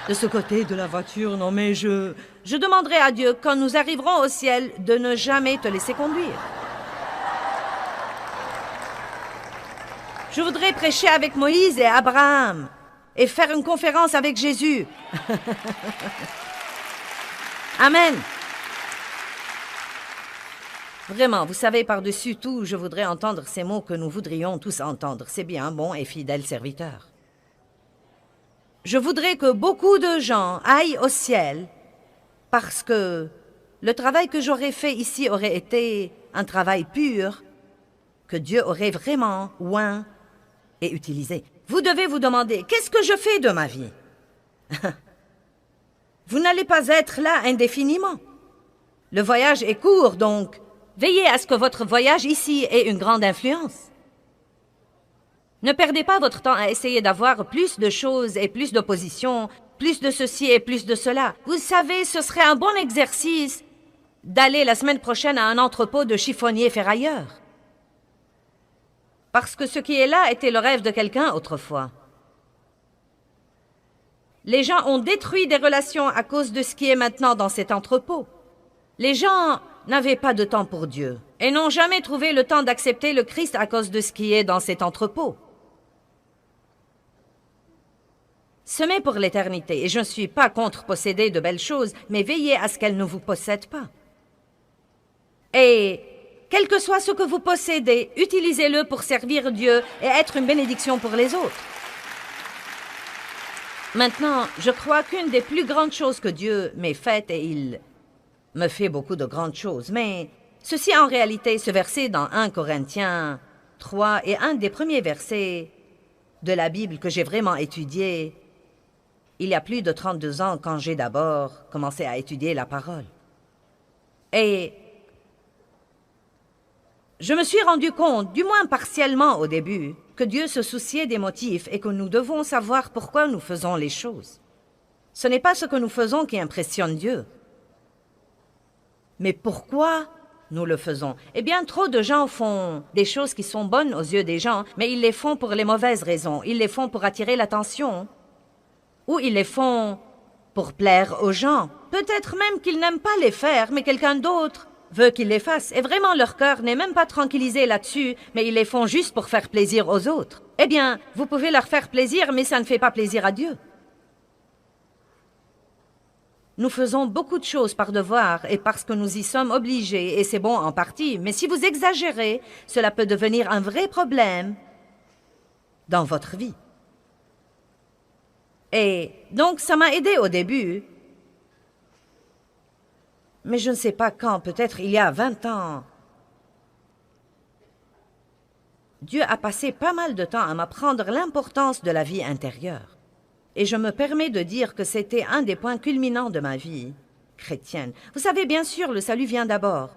De ce côté de la voiture, non mais je demanderai à Dieu, quand nous arriverons au ciel, de ne jamais te laisser conduire. Je voudrais prêcher avec Moïse et Abraham et faire une conférence avec Jésus. Amen. Vraiment, vous savez, par-dessus tout, je voudrais entendre ces mots que nous voudrions tous entendre. C'est bien, bon et fidèle serviteur. Je voudrais que beaucoup de gens aillent au ciel parce que le travail que j'aurais fait ici aurait été un travail pur que Dieu aurait vraiment oint et utilisé. Vous devez vous demander, qu'est-ce que je fais de ma vie? Vous n'allez pas être là indéfiniment. Le voyage est court, donc veillez à ce que votre voyage ici ait une grande influence. Ne perdez pas votre temps à essayer d'avoir plus de choses et plus d'opposition, plus de ceci et plus de cela. Vous savez, ce serait un bon exercice d'aller la semaine prochaine à un entrepôt de chiffonniers ferrailleurs. Parce que ce qui est là était le rêve de quelqu'un autrefois. Les gens ont détruit des relations à cause de ce qui est maintenant dans cet entrepôt. Les gens n'avaient pas de temps pour Dieu et n'ont jamais trouvé le temps d'accepter le Christ à cause de ce qui est dans cet entrepôt. Semez pour l'éternité, et je ne suis pas contre posséder de belles choses, mais veillez à ce qu'elles ne vous possèdent pas. Et quel que soit ce que vous possédez, utilisez-le pour servir Dieu et être une bénédiction pour les autres. Maintenant, je crois qu'une des plus grandes choses que Dieu m'ait faites, et il me fait beaucoup de grandes choses, mais ceci en réalité, ce verset dans 1 Corinthiens 3 est un des premiers versets de la Bible que j'ai vraiment étudié il y a plus de 32 ans quand j'ai d'abord commencé à étudier la parole. Et je me suis rendu compte, du moins partiellement au début, que Dieu se souciait des motifs et que nous devons savoir pourquoi nous faisons les choses. Ce n'est pas ce que nous faisons qui impressionne Dieu, mais pourquoi nous le faisons. Eh bien, trop de gens font des choses qui sont bonnes aux yeux des gens, mais ils les font pour les mauvaises raisons. Ils les font pour attirer l'attention, ou ils les font pour plaire aux gens. Peut-être même qu'ils n'aiment pas les faire, mais quelqu'un d'autre veut qu'ils les fassent. Et vraiment, leur cœur n'est même pas tranquillisé là-dessus, mais ils les font juste pour faire plaisir aux autres. Eh bien, vous pouvez leur faire plaisir, mais ça ne fait pas plaisir à Dieu. Nous faisons beaucoup de choses par devoir et parce que nous y sommes obligés, et c'est bon en partie, mais si vous exagérez, cela peut devenir un vrai problème dans votre vie. Et donc, ça m'a aidé au début, mais je ne sais pas quand, peut-être il y a 20 ans. Dieu a passé pas mal de temps à m'apprendre l'importance de la vie intérieure. Et je me permets de dire que c'était un des points culminants de ma vie chrétienne. Vous savez, bien sûr, le salut vient d'abord.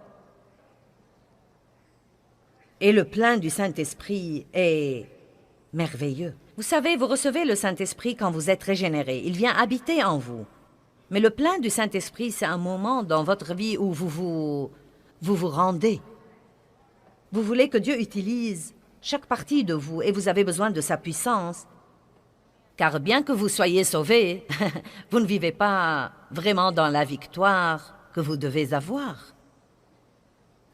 Et le plein du Saint-Esprit est merveilleux. Vous savez, vous recevez le Saint-Esprit quand vous êtes régénéré. Il vient habiter en vous. Mais le plein du Saint-Esprit, c'est un moment dans votre vie où vous vous rendez. Vous voulez que Dieu utilise chaque partie de vous et vous avez besoin de sa puissance. Car bien que vous soyez sauvés, vous ne vivez pas vraiment dans la victoire que vous devez avoir.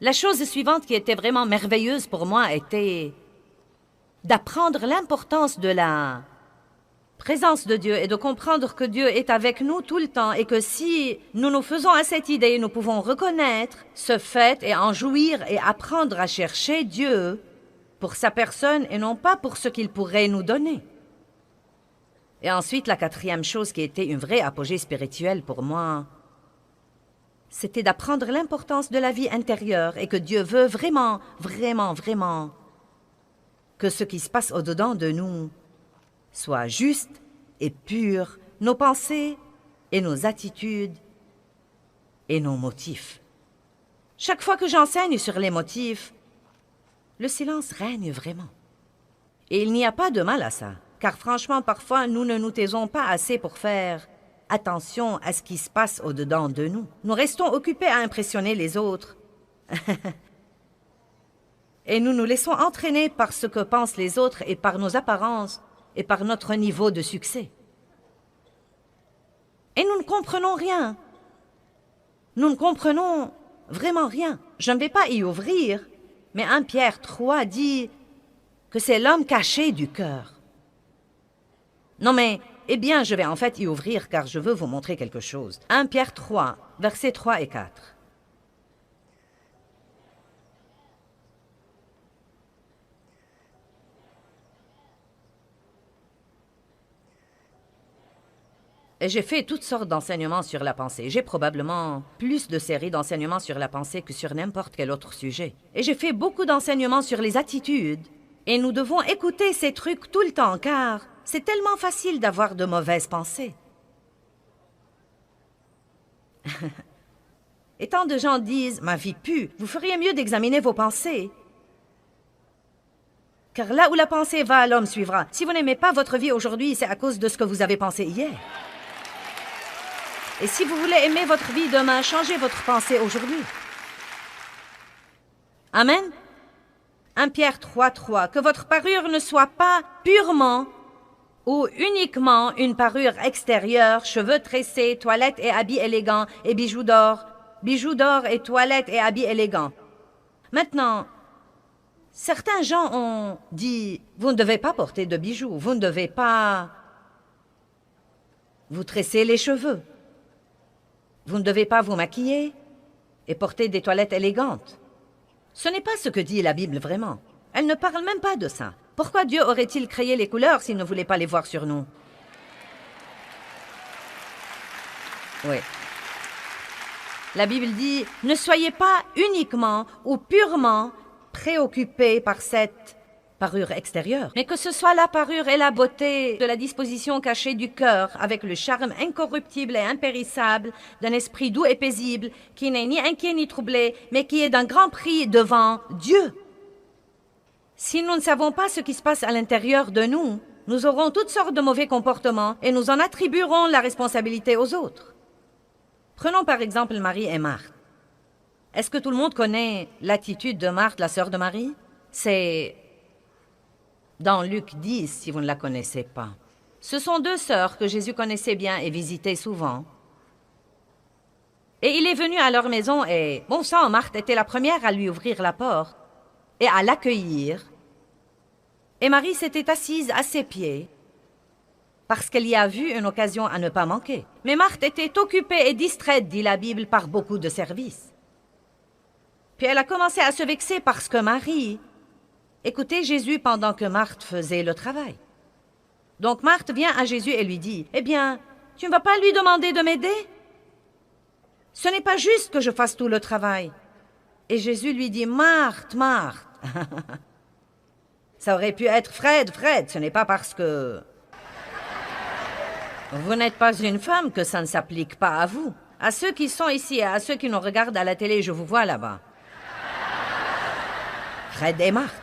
La chose suivante qui était vraiment merveilleuse pour moi était d'apprendre l'importance de la présence de Dieu et de comprendre que Dieu est avec nous tout le temps et que si nous nous faisons à cette idée, nous pouvons reconnaître ce fait et en jouir et apprendre à chercher Dieu pour sa personne et non pas pour ce qu'il pourrait nous donner. Et ensuite, la quatrième chose qui était une vraie apogée spirituelle pour moi, c'était d'apprendre l'importance de la vie intérieure et que Dieu veut vraiment, vraiment, vraiment que ce qui se passe au-dedans de nous soit juste et pur, nos pensées et nos attitudes et nos motifs. Chaque fois que j'enseigne sur les motifs, le silence règne vraiment. Et il n'y a pas de mal à ça, car franchement, parfois, nous ne nous taisons pas assez pour faire attention à ce qui se passe au-dedans de nous. Nous restons occupés à impressionner les autres. Et nous nous laissons entraîner par ce que pensent les autres et par nos apparences et par notre niveau de succès. Et nous ne comprenons rien. Nous ne comprenons vraiment rien. Je ne vais pas y ouvrir, mais 1 Pierre 3 dit que c'est l'homme caché du cœur. Non mais, eh bien, je vais en fait y ouvrir car je veux vous montrer quelque chose. 1 Pierre 3, versets 3 et 4. Et j'ai fait toutes sortes d'enseignements sur la pensée. J'ai probablement plus de séries d'enseignements sur la pensée que sur n'importe quel autre sujet. Et j'ai fait beaucoup d'enseignements sur les attitudes. Et nous devons écouter ces trucs tout le temps, car c'est tellement facile d'avoir de mauvaises pensées. Et tant de gens disent « Ma vie pue, vous feriez mieux d'examiner vos pensées. » Car là où la pensée va, l'homme suivra. Si vous n'aimez pas votre vie aujourd'hui, c'est à cause de ce que vous avez pensé hier. Et si vous voulez aimer votre vie demain, changez votre pensée aujourd'hui. Amen. 1 Pierre 3:3. Que votre parure ne soit pas purement ou uniquement une parure extérieure, cheveux tressés, toilettes et habits élégants et bijoux d'or et toilettes et habits élégants. Maintenant, certains gens ont dit, vous ne devez pas porter de bijoux, vous ne devez pas vous tresser les cheveux. Vous ne devez pas vous maquiller et porter des toilettes élégantes. Ce n'est pas ce que dit la Bible vraiment. Elle ne parle même pas de ça. Pourquoi Dieu aurait-il créé les couleurs s'il ne voulait pas les voir sur nous? Oui. La Bible dit, ne soyez pas uniquement ou purement préoccupés par cette parure extérieure, mais que ce soit la parure et la beauté de la disposition cachée du cœur, avec le charme incorruptible et impérissable d'un esprit doux et paisible, qui n'est ni inquiet ni troublé, mais qui est d'un grand prix devant Dieu. Si nous ne savons pas ce qui se passe à l'intérieur de nous, nous aurons toutes sortes de mauvais comportements et nous en attribuerons la responsabilité aux autres. Prenons par exemple Marie et Marthe. Est-ce que tout le monde connaît l'attitude de Marthe, la sœur de Marie? C'est dans Luc 10, si vous ne la connaissez pas. Ce sont deux sœurs que Jésus connaissait bien et visitait souvent. Et il est venu à leur maison et, bon sang, Marthe était la première à lui ouvrir la porte et à l'accueillir. Et Marie s'était assise à ses pieds parce qu'elle y a vu une occasion à ne pas manquer. Mais Marthe était occupée et distraite, dit la Bible, par beaucoup de services. Puis elle a commencé à se vexer parce que Marie écoutait Jésus pendant que Marthe faisait le travail. Donc Marthe vient à Jésus et lui dit, « Eh bien, tu ne vas pas lui demander de m'aider? Ce n'est pas juste que je fasse tout le travail. » Et Jésus lui dit, « Marthe, Marthe. » Ça aurait pu être Fred, ce n'est pas parce que vous n'êtes pas une femme que ça ne s'applique pas à vous. À ceux qui sont ici et à ceux qui nous regardent à la télé, je vous vois là-bas. Fred et Marthe.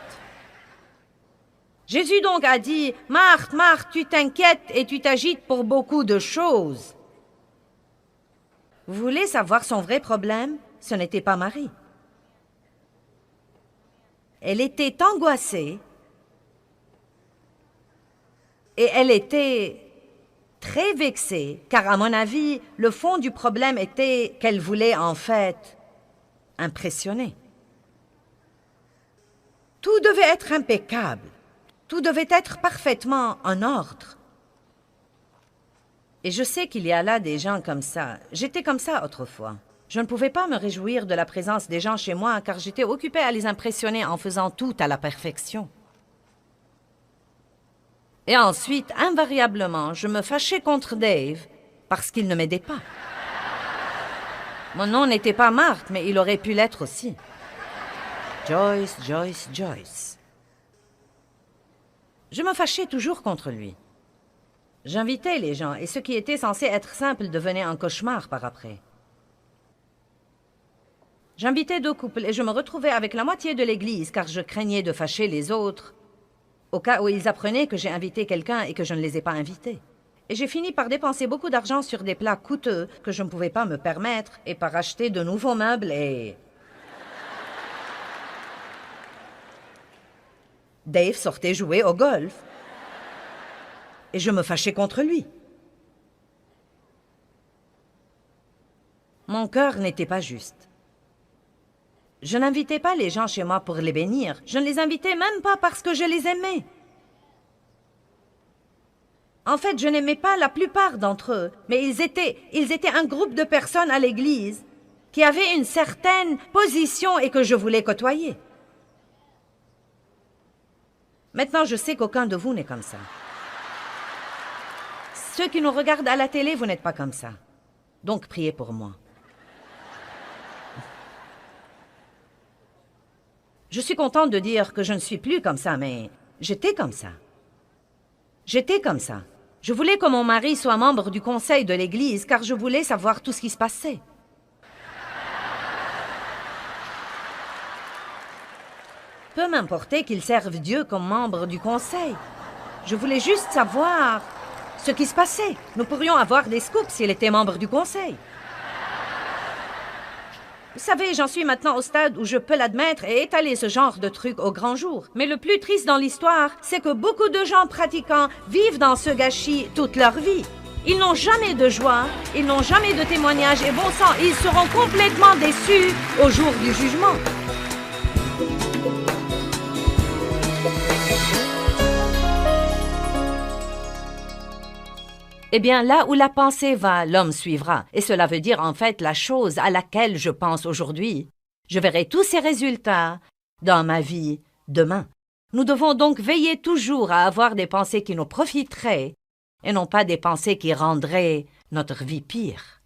Jésus donc a dit, « Marthe, Marthe, tu t'inquiètes et tu t'agites pour beaucoup de choses. » Vous voulez savoir son vrai problème? Ce n'était pas Marie. Elle était angoissée et elle était très vexée, car à mon avis, le fond du problème était qu'elle voulait en fait impressionner. Tout devait être impeccable. Tout devait être parfaitement en ordre. Et je sais qu'il y a là des gens comme ça. J'étais comme ça autrefois. Je ne pouvais pas me réjouir de la présence des gens chez moi car j'étais occupée à les impressionner en faisant tout à la perfection. Et ensuite, invariablement, je me fâchais contre Dave parce qu'il ne m'aidait pas. Mon nom n'était pas Marthe, mais il aurait pu l'être aussi. Joyce, Joyce, Joyce. Je me fâchais toujours contre lui. J'invitais les gens, et ce qui était censé être simple devenait un cauchemar par après. J'invitais deux couples, et je me retrouvais avec la moitié de l'église, car je craignais de fâcher les autres, au cas où ils apprenaient que j'ai invité quelqu'un et que je ne les ai pas invités. Et j'ai fini par dépenser beaucoup d'argent sur des plats coûteux que je ne pouvais pas me permettre, et par acheter de nouveaux meubles et... Dave sortait jouer au golf. Et je me fâchais contre lui. Mon cœur n'était pas juste. Je n'invitais pas les gens chez moi pour les bénir. Je ne les invitais même pas parce que je les aimais. En fait, je n'aimais pas la plupart d'entre eux, mais ils étaient un groupe de personnes à l'église qui avaient une certaine position et que je voulais côtoyer. Maintenant, je sais qu'aucun de vous n'est comme ça. Ceux qui nous regardent à la télé, vous n'êtes pas comme ça. Donc priez pour moi. Je suis contente de dire que je ne suis plus comme ça, mais j'étais comme ça. J'étais comme ça. Je voulais que mon mari soit membre du conseil de l'Église, car je voulais savoir tout ce qui se passait. Peu m'importait qu'il serve Dieu comme membre du conseil. Je voulais juste savoir ce qui se passait. Nous pourrions avoir des scoops s'il était membre du conseil. Vous savez, j'en suis maintenant au stade où je peux l'admettre et étaler ce genre de truc au grand jour. Mais le plus triste dans l'histoire, c'est que beaucoup de gens pratiquants vivent dans ce gâchis toute leur vie. Ils n'ont jamais de joie, ils n'ont jamais de témoignage et bon sang, ils seront complètement déçus au jour du jugement. Eh bien, là où la pensée va, l'homme suivra. Et cela veut dire en fait la chose à laquelle je pense aujourd'hui. Je verrai tous ces résultats dans ma vie demain. Nous devons donc veiller toujours à avoir des pensées qui nous profiteraient et non pas des pensées qui rendraient notre vie pire.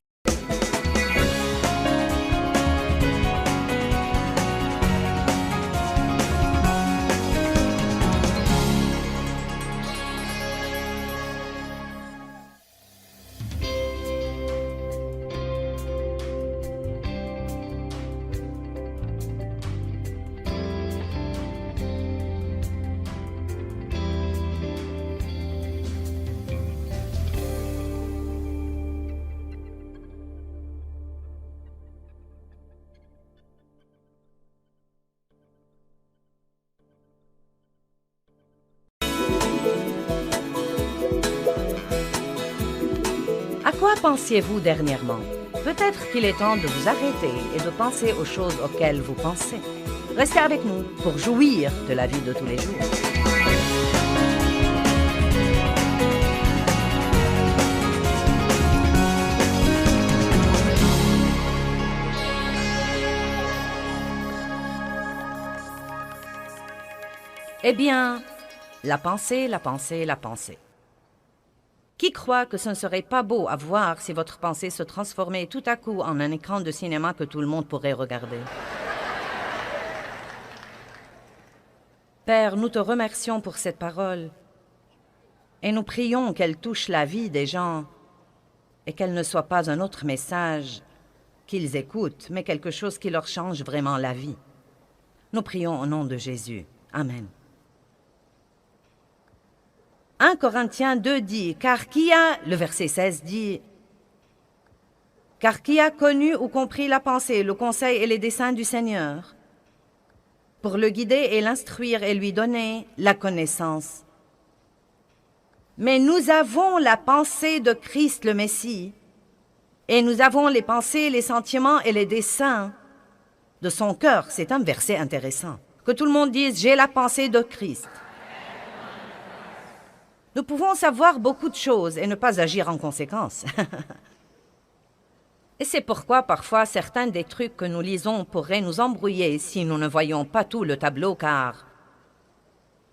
À quoi pensiez-vous dernièrement? Peut-être qu'il est temps de vous arrêter et de penser aux choses auxquelles vous pensez. Restez avec nous pour jouir de la vie de tous les jours. Eh bien, la pensée, la pensée, la pensée. Qui croit que ce ne serait pas beau à voir si votre pensée se transformait tout à coup en un écran de cinéma que tout le monde pourrait regarder? Père, nous te remercions pour cette parole et nous prions qu'elle touche la vie des gens et qu'elle ne soit pas un autre message qu'ils écoutent, mais quelque chose qui leur change vraiment la vie. Nous prions au nom de Jésus. Amen. 1 Corinthiens 2 dit, le verset 16 dit, « Car qui a connu ou compris la pensée, le conseil et les desseins du Seigneur, pour le guider et l'instruire et lui donner la connaissance. Mais nous avons la pensée de Christ le Messie, et nous avons les pensées, les sentiments et les desseins de son cœur. » C'est un verset intéressant. Que tout le monde dise, « J'ai la pensée de Christ. » Nous pouvons savoir beaucoup de choses et ne pas agir en conséquence. Et c'est pourquoi parfois certains des trucs que nous lisons pourraient nous embrouiller si nous ne voyons pas tout le tableau, car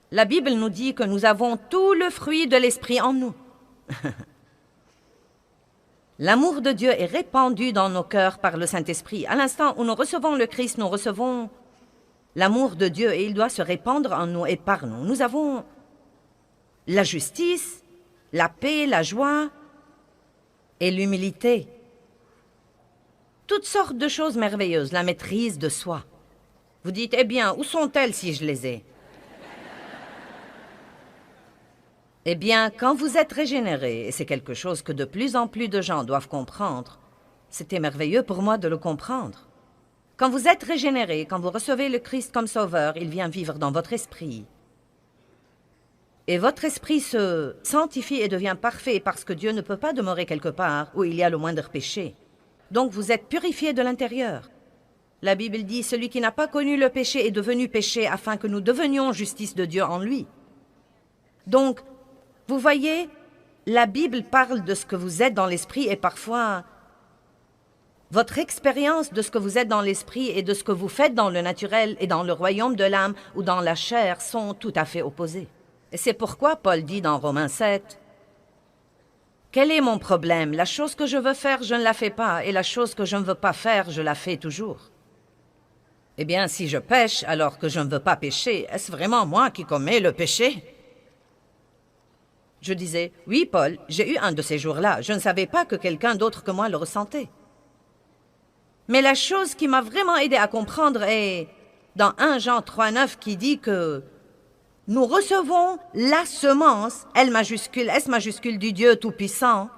la Bible nous dit que nous avons tout le fruit de l'esprit en nous. L'amour de Dieu est répandu dans nos cœurs par le Saint-Esprit. À l'instant où nous recevons le Christ, nous recevons l'amour de Dieu et il doit se répandre en nous et par nous. Nous avons la justice, la paix, la joie et l'humilité. Toutes sortes de choses merveilleuses, la maîtrise de soi. Vous dites, eh bien, où sont-elles si je les ai? Eh bien, quand vous êtes régénéré, et c'est quelque chose que de plus en plus de gens doivent comprendre, c'était merveilleux pour moi de le comprendre. Quand vous êtes régénéré, quand vous recevez le Christ comme sauveur, il vient vivre dans votre esprit. Et votre esprit se sanctifie et devient parfait parce que Dieu ne peut pas demeurer quelque part où il y a le moindre péché. Donc vous êtes purifié de l'intérieur. La Bible dit, celui qui n'a pas connu le péché est devenu péché afin que nous devenions justice de Dieu en lui. Donc, vous voyez, la Bible parle de ce que vous êtes dans l'esprit et parfois, votre expérience de ce que vous êtes dans l'esprit et de ce que vous faites dans le naturel et dans le royaume de l'âme ou dans la chair sont tout à fait opposés. Et c'est pourquoi Paul dit dans Romains 7 Quel est mon problème? La chose que je veux faire, je ne la fais pas, et la chose que je ne veux pas faire, je la fais toujours. Eh bien, si je pêche alors que je ne veux pas pécher, est-ce vraiment moi qui commets le péché? Je disais, oui, Paul, j'ai eu un de ces jours-là. Je ne savais pas que quelqu'un d'autre que moi le ressentait. Mais la chose qui m'a vraiment aidé à comprendre est dans 1 Jean 3,9 qui dit que nous recevons la semence, L majuscule, S majuscule du Dieu Tout-Puissant,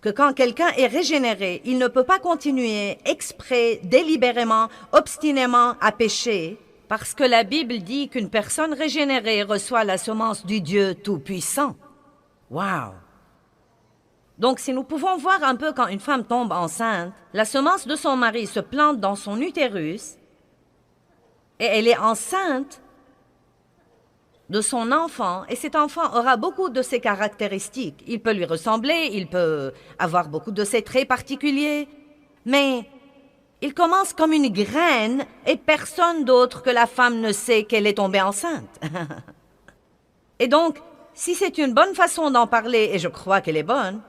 que quand quelqu'un est régénéré, il ne peut pas continuer exprès, délibérément, obstinément à pécher, parce que la Bible dit qu'une personne régénérée reçoit la semence du Dieu Tout-Puissant. Wow! Donc si nous pouvons voir un peu quand une femme tombe enceinte, la semence de son mari se plante dans son utérus et elle est enceinte de son enfant, et cet enfant aura beaucoup de ses caractéristiques. Il peut lui ressembler, il peut avoir beaucoup de ses traits particuliers, mais il commence comme une graine et personne d'autre que la femme ne sait qu'elle est tombée enceinte. Et donc, si c'est une bonne façon d'en parler, et je crois qu'elle est bonne,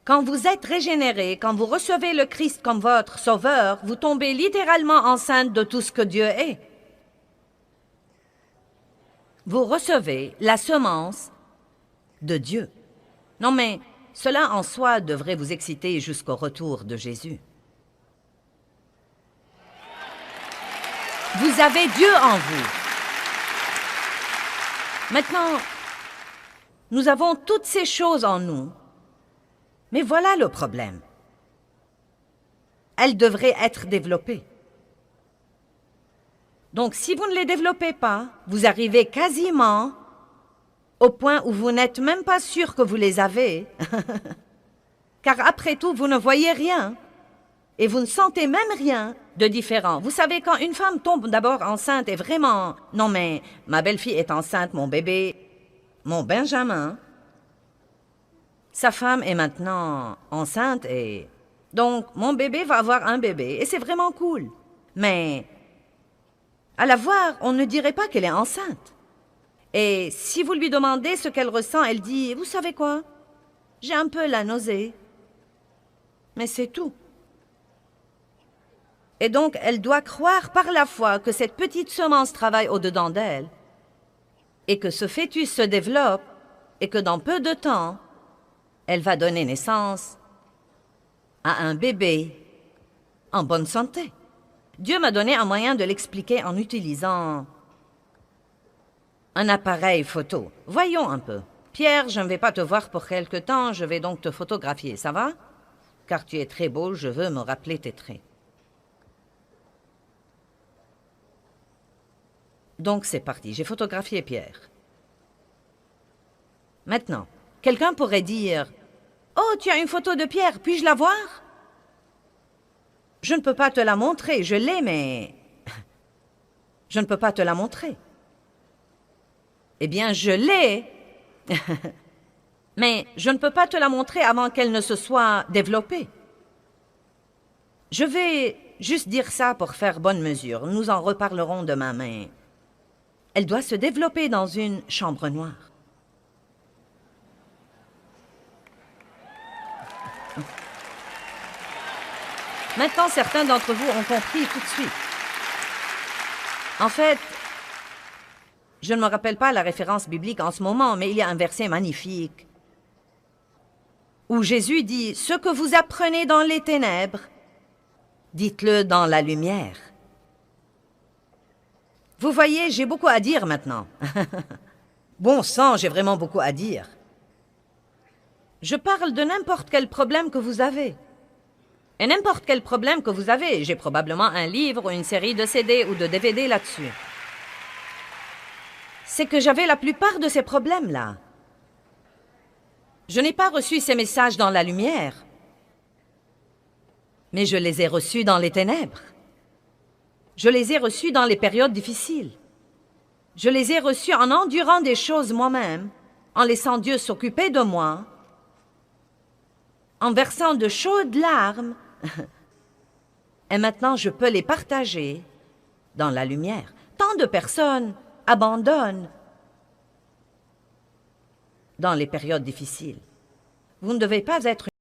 quand vous êtes régénéré, quand vous recevez le Christ comme votre sauveur, vous tombez littéralement enceinte de tout ce que Dieu est. Vous recevez la semence de Dieu. Non mais, cela en soi devrait vous exciter jusqu'au retour de Jésus. Vous avez Dieu en vous. Maintenant, nous avons toutes ces choses en nous, mais voilà le problème. Elles devraient être développées. Donc, si vous ne les développez pas, vous arrivez quasiment au point où vous n'êtes même pas sûr que vous les avez. Car après tout, vous ne voyez rien et vous ne sentez même rien de différent. Vous savez, quand une femme tombe d'abord enceinte et vraiment... Non mais, ma belle-fille est enceinte, mon bébé, mon Benjamin, sa femme est maintenant enceinte et... Donc, mon bébé va avoir un bébé et c'est vraiment cool. Mais... à la voir, on ne dirait pas qu'elle est enceinte. Et si vous lui demandez ce qu'elle ressent, elle dit « Vous savez quoi? J'ai un peu la nausée. » Mais c'est tout. Et donc, elle doit croire par la foi que cette petite semence travaille au-dedans d'elle et que ce fœtus se développe et que dans peu de temps, elle va donner naissance à un bébé en bonne santé. Dieu m'a donné un moyen de l'expliquer en utilisant un appareil photo. Voyons un peu. Pierre, je ne vais pas te voir pour quelque temps, je vais donc te photographier, ça va? Car tu es très beau, je veux me rappeler tes traits. Donc c'est parti, j'ai photographié Pierre. Maintenant, quelqu'un pourrait dire « Oh, tu as une photo de Pierre, puis-je la voir ?» Je ne peux pas te la montrer, je l'ai, mais... je ne peux pas te la montrer. Eh bien, je l'ai, mais je ne peux pas te la montrer avant qu'elle ne se soit développée. Je vais juste dire ça pour faire bonne mesure. Nous en reparlerons demain, mais... elle doit se développer dans une chambre noire. Maintenant, certains d'entre vous ont compris tout de suite. En fait, je ne me rappelle pas la référence biblique en ce moment, mais il y a un verset magnifique où Jésus dit « Ce que vous apprenez dans les ténèbres, dites-le dans la lumière. » Vous voyez, j'ai beaucoup à dire maintenant. Bon sang, j'ai vraiment beaucoup à dire. Je parle de n'importe quel problème que vous avez. Et n'importe quel problème que vous avez, j'ai probablement un livre ou une série de CD ou de DVD là-dessus. C'est que j'avais la plupart de ces problèmes-là. Je n'ai pas reçu ces messages dans la lumière, mais je les ai reçus dans les ténèbres. Je les ai reçus dans les périodes difficiles. Je les ai reçus en endurant des choses moi-même, en laissant Dieu s'occuper de moi, en versant de chaudes larmes, et maintenant je peux les partager dans la lumière. Tant de personnes abandonnent dans les périodes difficiles. Vous ne devez pas être